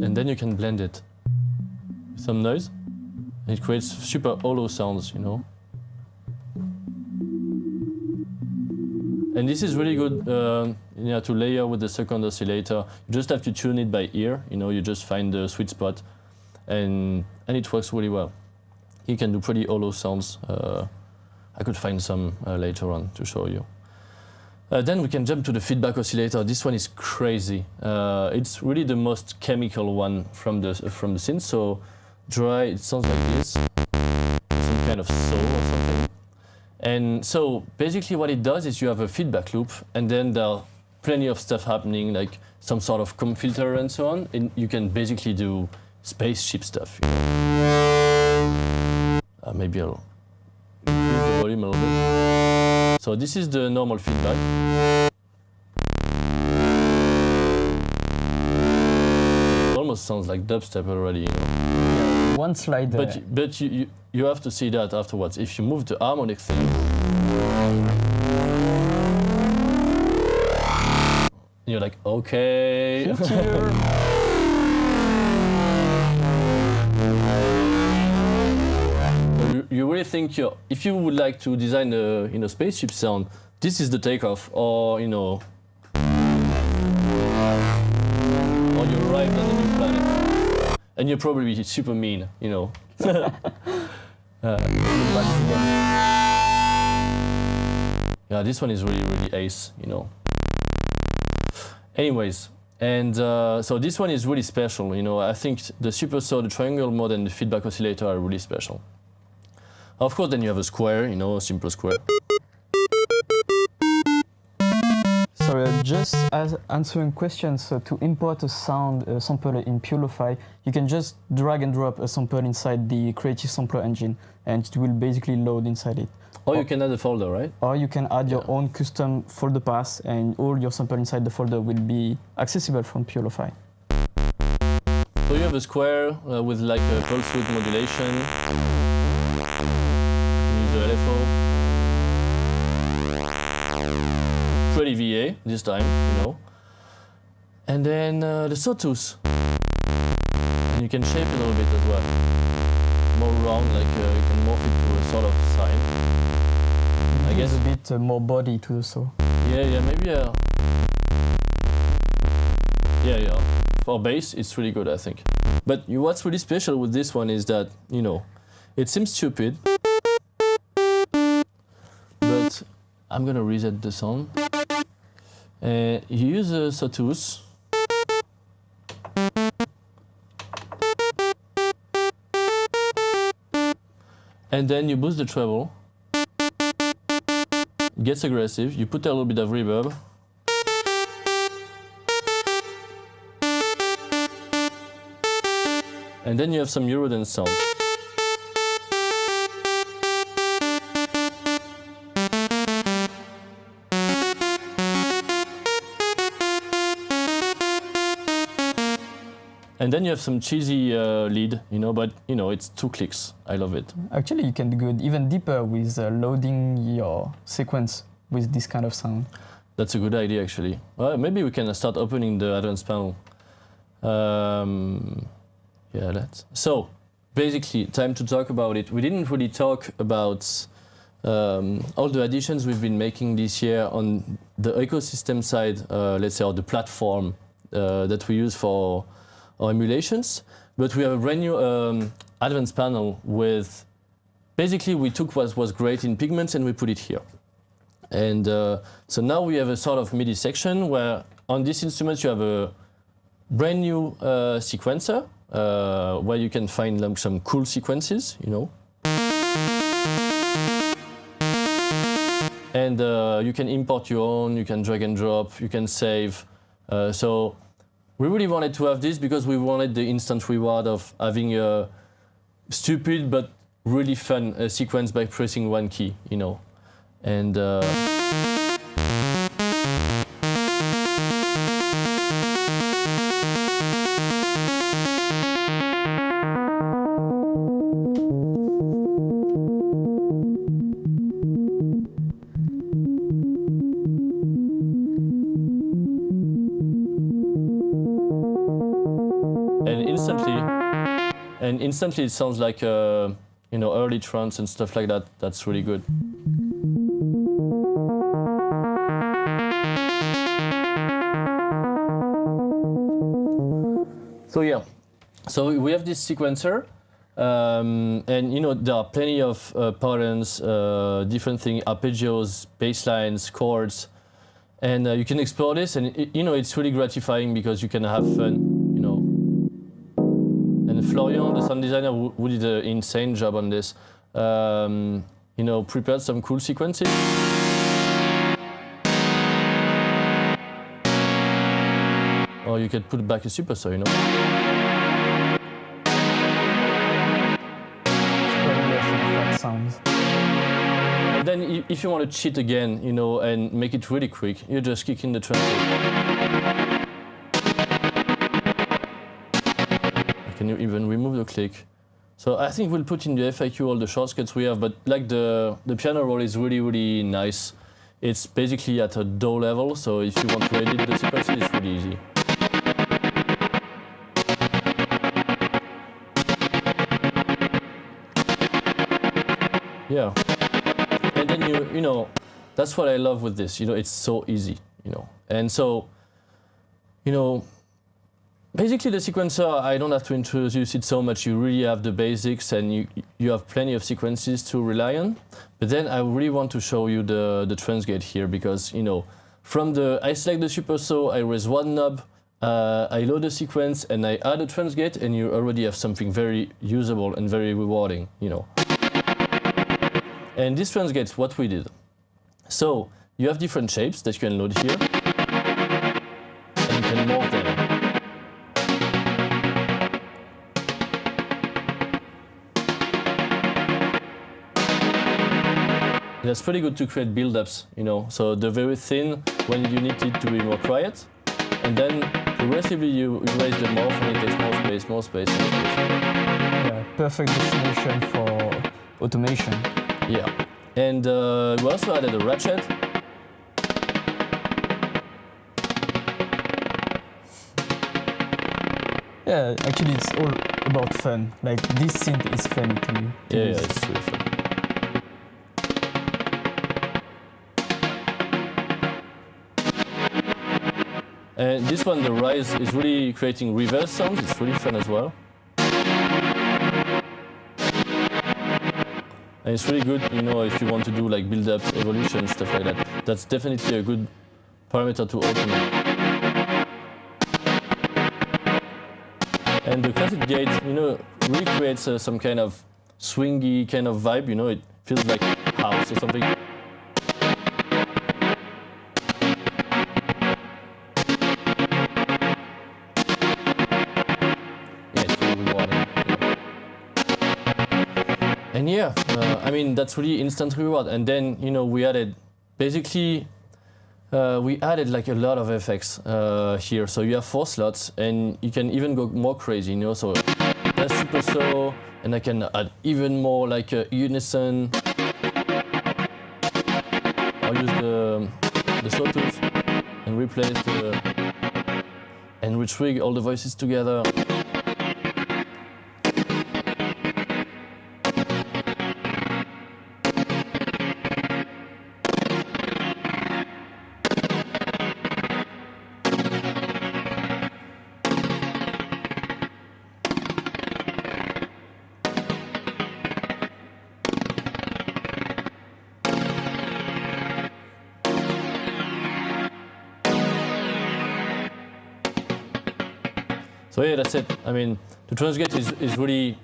And then you can blend it with some noise. It creates super hollow sounds, you know. And this is really good to layer with the second oscillator. You just have to tune it by ear, you know, you just find the sweet spot, and it works really well. You can do pretty hollow sounds. I could find some later on to show you. Then we can jump to the feedback oscillator. This one is crazy. It's really the most chemical one from the synth. So dry, it sounds like this, some kind of saw or something. And so basically what it does is you have a feedback loop, and then there are plenty of stuff happening, like some sort of comb filter and so on. And you can basically do spaceship stuff, you know. Maybe I'll increase the volume a little bit. So this is the normal feedback. It almost sounds like dubstep already, you know. Yeah, one slide. But you have to see that afterwards. If you move the harmonic thing, you're like, okay. You really think if you would like to design a spaceship sound, this is the takeoff, or you know, or you arrived on a new planet, and you're probably super mean, you know. Yeah, this one is really ace, you know. Anyways, and so this one is really special, you know. I think the supersaw, the triangle mode, and the feedback oscillator are really special. Of course, then you have a square, you know, a simple square. So just as answering questions, to import a sound sampler in Pure LoFi, you can just drag and drop a sample inside the Creative Sampler engine, and it will basically load inside it. Or you can add a folder, right? Or you can add your own custom folder path, and all your samples inside the folder will be accessible from Pure LoFi. So you have a square with like a pulse width modulation. Use the LFO. Pretty VA this time, you know. And then the sawtooth. And you can shape it a little bit as well. More round, like you can morph it to a sort of sign. I guess a bit more body to the saw. Yeah, maybe. Yeah. For bass, it's really good, I think. But what's really special with this one is that, you know, it seems stupid, but I'm gonna reset the sound. You use a sawtooth. And then you boost the treble. It gets aggressive. You put a little bit of reverb. And then you have some Eurodance sound. And then you have some cheesy lead, you know, but you know, it's 2 clicks. I love it. Actually, you can go even deeper with loading your sequence with this kind of sound. That's a good idea, actually. Well, maybe we can start opening the advanced panel. Yeah, so basically, time to talk about it. We didn't really talk about all the additions we've been making this year on the ecosystem side, let's say, or the platform that we use for our emulations. But we have a brand new advanced panel with, basically, we took what was great in Pigments and we put it here. And so now we have a sort of MIDI section where on this instrument you have a brand new sequencer. Where you can find some cool sequences, you know. And you can import your own, you can drag and drop, you can save. So we really wanted to have this because we wanted the instant reward of having a stupid but really fun sequence by pressing one key, you know. And instantly it sounds like you know, early trance and stuff like that. That's really good. So yeah, so we have this sequencer, and you know, there are plenty of patterns, different things, arpeggios, bass lines, chords, and you can explore this, and you know, it's really gratifying because you can have fun. Florian, the sound designer, who did an insane job on this, you know, prepared some cool sequences. Or you could put back a supersaw, you know. Sounds. And then if you want to cheat again, you know, and make it really quick, you just kick in the trumpet. Can you even remove the click? So I think we'll put in the FAQ all the shortcuts we have, but like the piano roll is really, really nice. It's basically at a DAW level, so if you want to edit the sequences, it's really easy. Yeah. And then you know, that's what I love with this, you know, it's so easy, you know. And so, you know, basically, the sequencer, I don't have to introduce it so much. You really have the basics, and you have plenty of sequences to rely on. But then I really want to show you the transgate here because, you know, I select the supersaw, I raise one knob, I load the sequence, and I add a transgate, and you already have something very usable and very rewarding, you know. And this transgate what we did. So you have different shapes that you can load here, and you can morph them. That's pretty good to create build-ups, you know. So the very thin when you need it to be more quiet, and then progressively you raise the morph and it takes more space, more space, more space. Yeah, perfect destination for automation. Yeah, and we also added a ratchet. Yeah, actually it's all about fun. Like this synth is funny to me. Yeah, it's really fun. And this one, the rise, is really creating reverse sounds. It's really fun as well. And it's really good, you know, if you want to do like build-ups, evolution, stuff like that. That's definitely a good parameter to automate. And the classic gate, you know, really creates some kind of swingy kind of vibe. You know, it feels like house or something. And yeah, I mean, that's really instant reward. And then, you know, we added, basically, we added like a lot of effects here. So you have 4 slots and you can even go more crazy, you know. So that's supersaw, and I can add even more like unison. I'll use the sawtooth and replace and retrig all the voices together. So yeah, that's it. I mean, the transgate is really,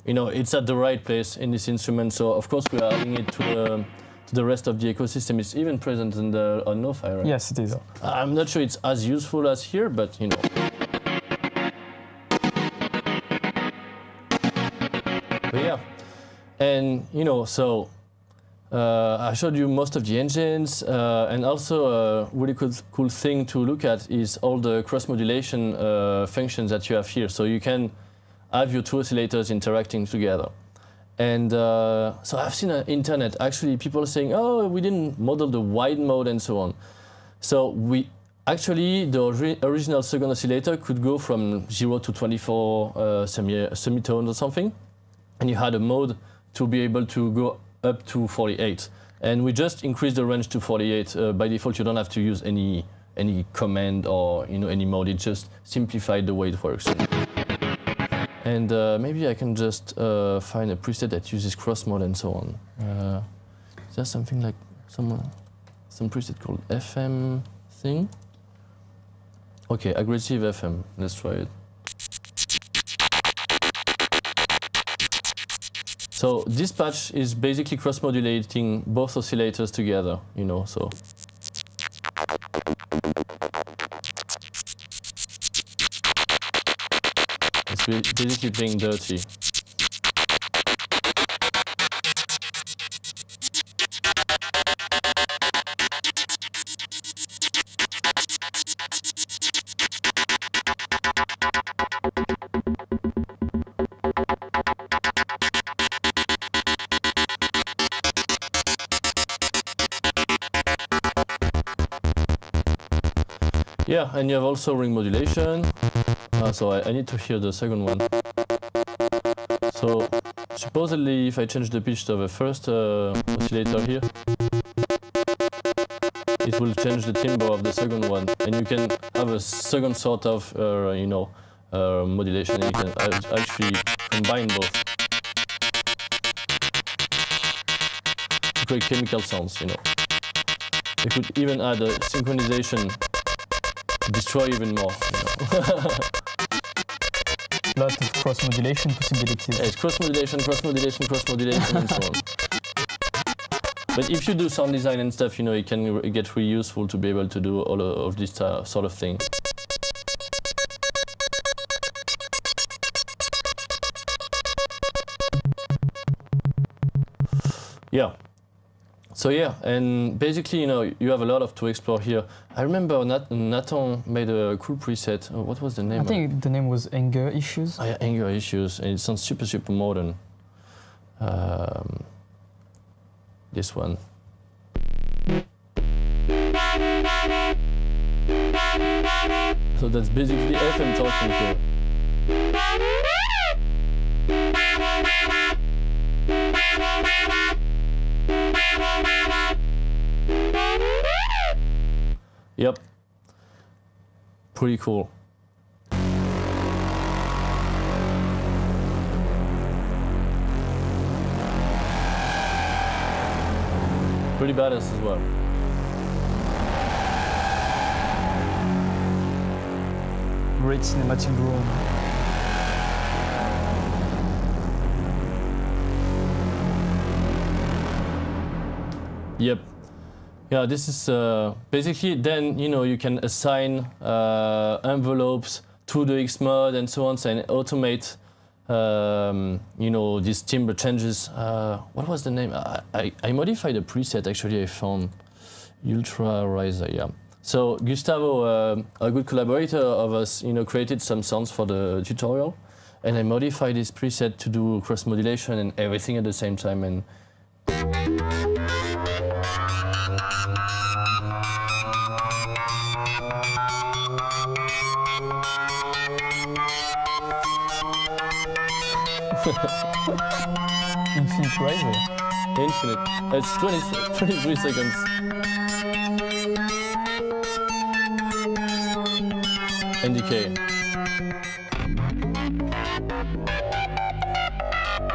you know, it's at the right place in this instrument. So of course we are adding it to the rest of the ecosystem. It's even present on LoFi, right? Yes, it is. I'm not sure it's as useful as here, but you know. But yeah, and you know, so I showed you most of the engines, and also a really cool thing to look at is all the cross-modulation functions that you have here. So you can have your 2 oscillators interacting together. And so I've seen on internet actually people saying, oh, we didn't model the wide mode and so on. So we actually, the original second oscillator could go from 0 to 24 semitones or something. And you had a mode to be able to go up to 48, and we just increased the range to 48. By default, you don't have to use any command or any mode. It just simplified the way it works. And maybe I can just find a preset that uses cross mode and so on. Is there something like some preset called FM thing? Okay, aggressive FM. Let's try it. So this patch is basically cross-modulating both oscillators together, so. It's basically playing dirty. Yeah, and you have also ring modulation. So I need to hear the second one. So supposedly if I change the pitch to the first oscillator here, it will change the timbre of the second one. And you can have a second sort of, modulation, and you can actually combine both to create chemical sounds, You could even add a synchronization to destroy even more, Lots of cross-modulation possibilities. Yeah, it's cross-modulation, and so on. But if you do sound design and stuff, you know, it can get really useful to be able to do all of this sort of thing. Yeah. So yeah, and basically, you know, you have a lot to explore here. I remember Nathan made a cool preset. Oh, what was the name? I think the name was Anger Issues. Oh, yeah, Anger Issues, and it sounds super modern. This one. So that's basically FM talking here. Yep. Pretty cool. Pretty badass as well. Great cinematic drone. Yep. Yeah, this is basically then, you know, you can assign envelopes to the Xmod and so on, and automate, you know, these timbre changes. What was the name? I modified a preset actually. I found Ultra Riser. Yeah. So Gustavo, a good collaborator of us, you know, created some sounds for the tutorial, and I modified this preset to do cross modulation and everything at the same time. And Infinite Riser. Infinite. It's 23 seconds. And decay.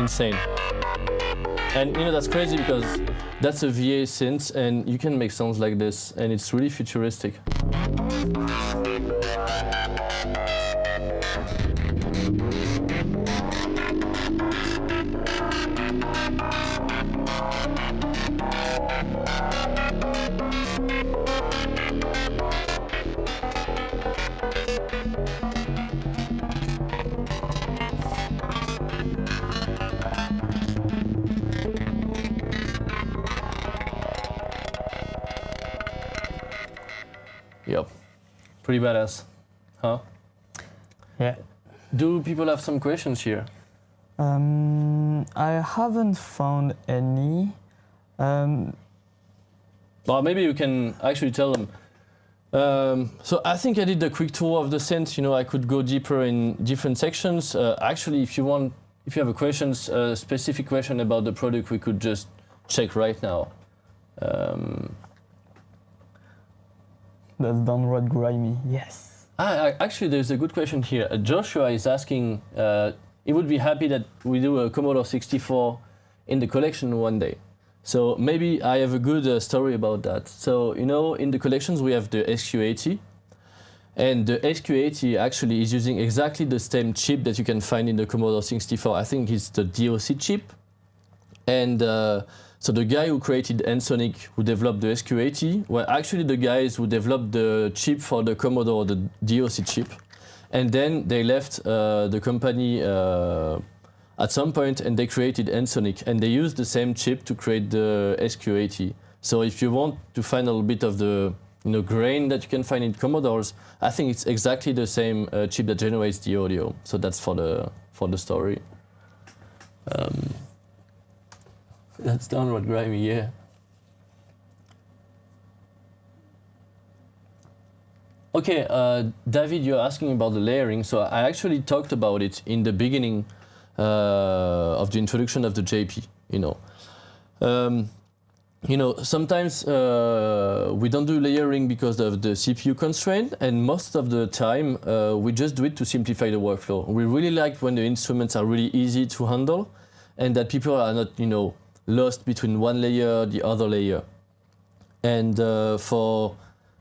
Insane. And you know, that's crazy because that's a VA synth and you can make sounds like this and it's really futuristic. Yep. Pretty badass, huh? Yeah. Do people have some questions here? I haven't found any. Well, maybe you can actually tell them. So I think I did a quick tour of the synth. You know, I could go deeper in different sections. Actually, if you want, if you have a specific question about the product, we could just check right now. That's downright grimy. Yes. Actually, there's a good question here. Joshua is asking, he would be happy that we do a Commodore 64 in the collection one day. So maybe I have a good story about that. So, you know, in the collections we have the SQ80. And the SQ80 actually is using exactly the same chip that you can find in the Commodore 64. I think it's the DOC chip. And so the guy who created Ensoniq, who developed the SQ80, were actually the guys who developed the chip for the Commodore, the DOC chip. And then they left the company at some point and they created Ensoniq. And they used the same chip to create the SQ80. So if you want to find a little bit of the grain that you can find in Commodores, I think it's exactly the same chip that generates the audio. So that's for the story. That's downright grimy, yeah. Okay, David, you're asking about the layering. So I actually talked about it in the beginning of the introduction of the JP. Sometimes we don't do layering because of the CPU constraint, and most of the time we just do it to simplify the workflow. We really like when the instruments are really easy to handle, and that people are not, lost between one layer, the other layer. And for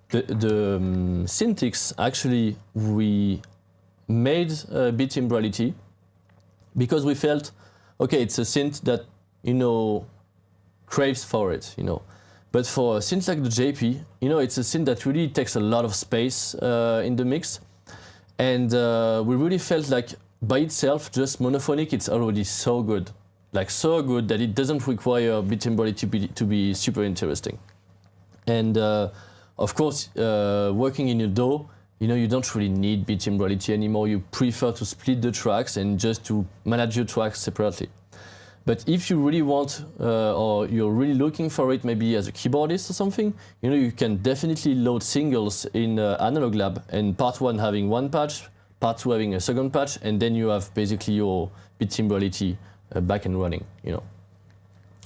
the Syntix, actually, we made bit timbrality because we felt, okay, it's a synth that, craves for it, you know. But for a synth like the JP, you know, it's a synth that really takes a lot of space in the mix. And we really felt like by itself, just monophonic, it's already so good. Like so good that it doesn't require bit timbrality to be super interesting. And of course, working in your DAW, you know, you don't really need bit timbrality anymore. You prefer to split the tracks and just to manage your tracks separately. But if you really want, or you're really looking for it, maybe as a keyboardist or something, you know, you can definitely load singles in Analog Lab, and part one having one patch, part two having a second patch, and then you have basically your bit timbrality back and running, you know.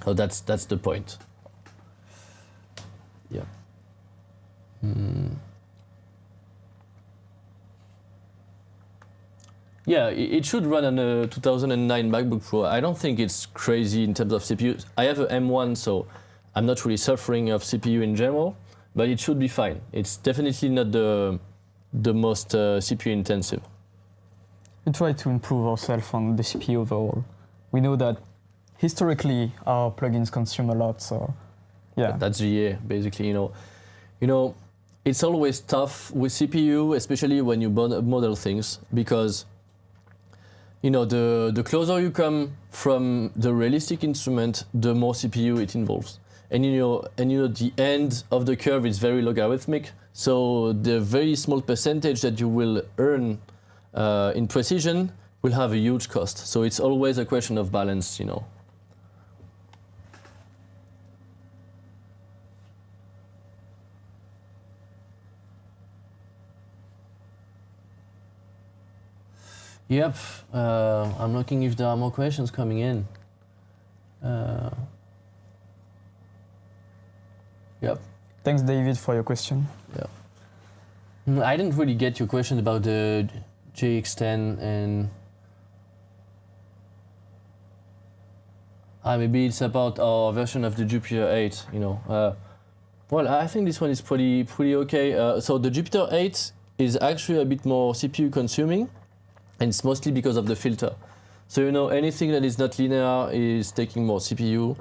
So that's the point. Yeah. Yeah, it should run on a 2009 MacBook Pro. I don't think it's crazy in terms of CPU. I have an M1, so I'm not really suffering of CPU in general, but it should be fine. It's definitely not the most CPU intensive. We try to improve ourselves on the CPU overall. We know that historically our plugins consume a lot, so yeah. That's GA, basically, you know. It's always tough with CPU, especially when you model things, because you know, the closer you come from the realistic instrument, the more CPU it involves. And you know, the end of the curve is very logarithmic, so the very small percentage that you will earn in precision will have a huge cost. So it's always a question of balance, you know. Yep, I'm looking if there are more questions coming in. Yep. Thanks, David, for your question. Yeah. I didn't really get your question about the JX10 and... maybe it's about our version of the Jup-8000, you know. Well, I think this one is pretty okay. So the Jup-8000 is actually a bit more CPU consuming, and it's mostly because of the filter. So, you know, anything that is not linear is taking more CPU.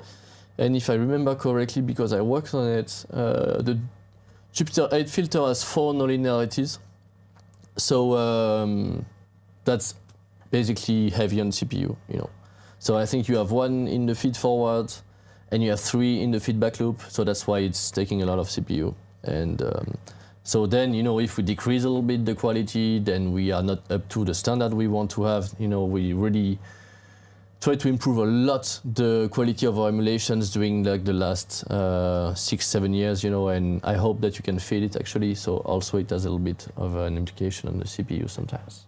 And if I remember correctly, because I worked on it, the Jup-8000 filter has 4 nonlinearities. So that's basically heavy on CPU, you know. So I think you have 1 in the feed forward, and you have 3 in the feedback loop. So that's why it's taking a lot of CPU. And so then, you know, if we decrease a little bit the quality, then we are not up to the standard we want to have. You know, we really try to improve a lot the quality of our emulations during like the last 6-7 years, you know, and I hope that you can feel it actually. So also it has a little bit of an implication on the CPU sometimes.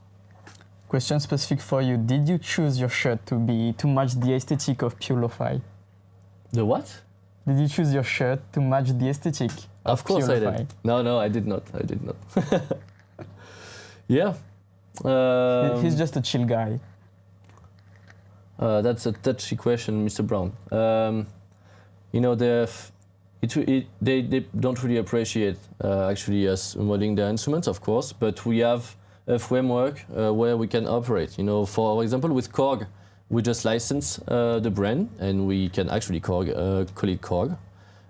Question specific for you. Did you choose your shirt to match the aesthetic of Pure LoFi? The what? Did you choose your shirt to match the aesthetic? Of course Pure I LoFi? did. No, I did not. Yeah. He's just a chill guy. That's a touchy question, Mr. Brown. You know, they don't really appreciate actually us modding their instruments, of course, but we have a framework where we can operate. You know, for example, with Korg, we just license the brand, and we can actually call it Korg.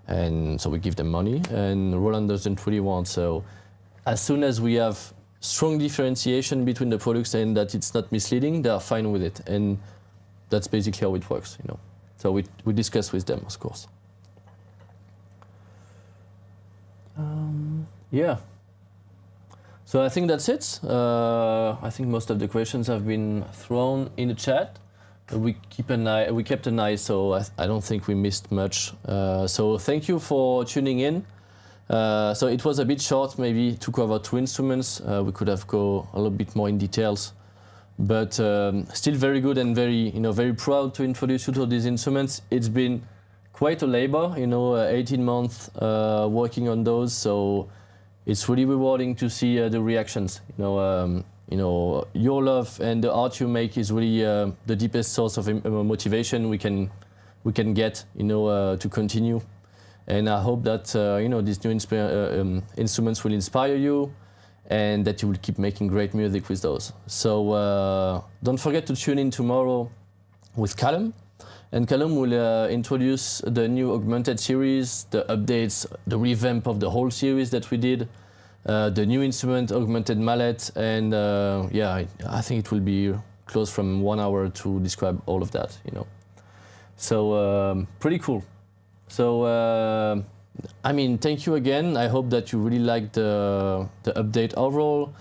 And so we give them money, and Roland doesn't really want. So as soon as we have strong differentiation between the products and that it's not misleading, they are fine with it. And that's basically how it works, you know. So we discuss with them, of course. Yeah. So I think that's it. I think most of the questions have been thrown in the chat. We kept an eye, so I don't think we missed much. So thank you for tuning in. So it was a bit short, maybe to cover 2 instruments. We could have go a little bit more in details, but still very good and very proud to introduce you to these instruments. It's been quite a labor, 18 months working on those. So it's really rewarding to see the reactions. Your love and the art you make is really the deepest source of motivation we can get, to continue. And I hope that these new instruments will inspire you, and that you will keep making great music with those. So don't forget to tune in tomorrow with Callum, And Callum will introduce the new augmented series, the updates, the revamp of the whole series that we did, the new instrument, augmented mallet, and yeah, I think it will be close from 1 hour to describe all of that, you know. So pretty cool. So I mean, thank you again. I hope that you really liked the update overall.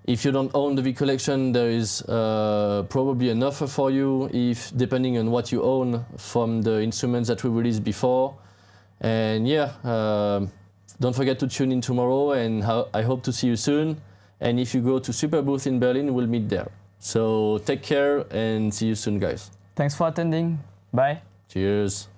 If you don't own the V collection, there is probably an offer for you, if depending on what you own from the instruments that we released before. And yeah, don't forget to tune in tomorrow, and I hope to see you soon. And if you go to Super Booth in Berlin, we'll meet there. So take care and see you soon, guys. Thanks for attending. Bye. Cheers.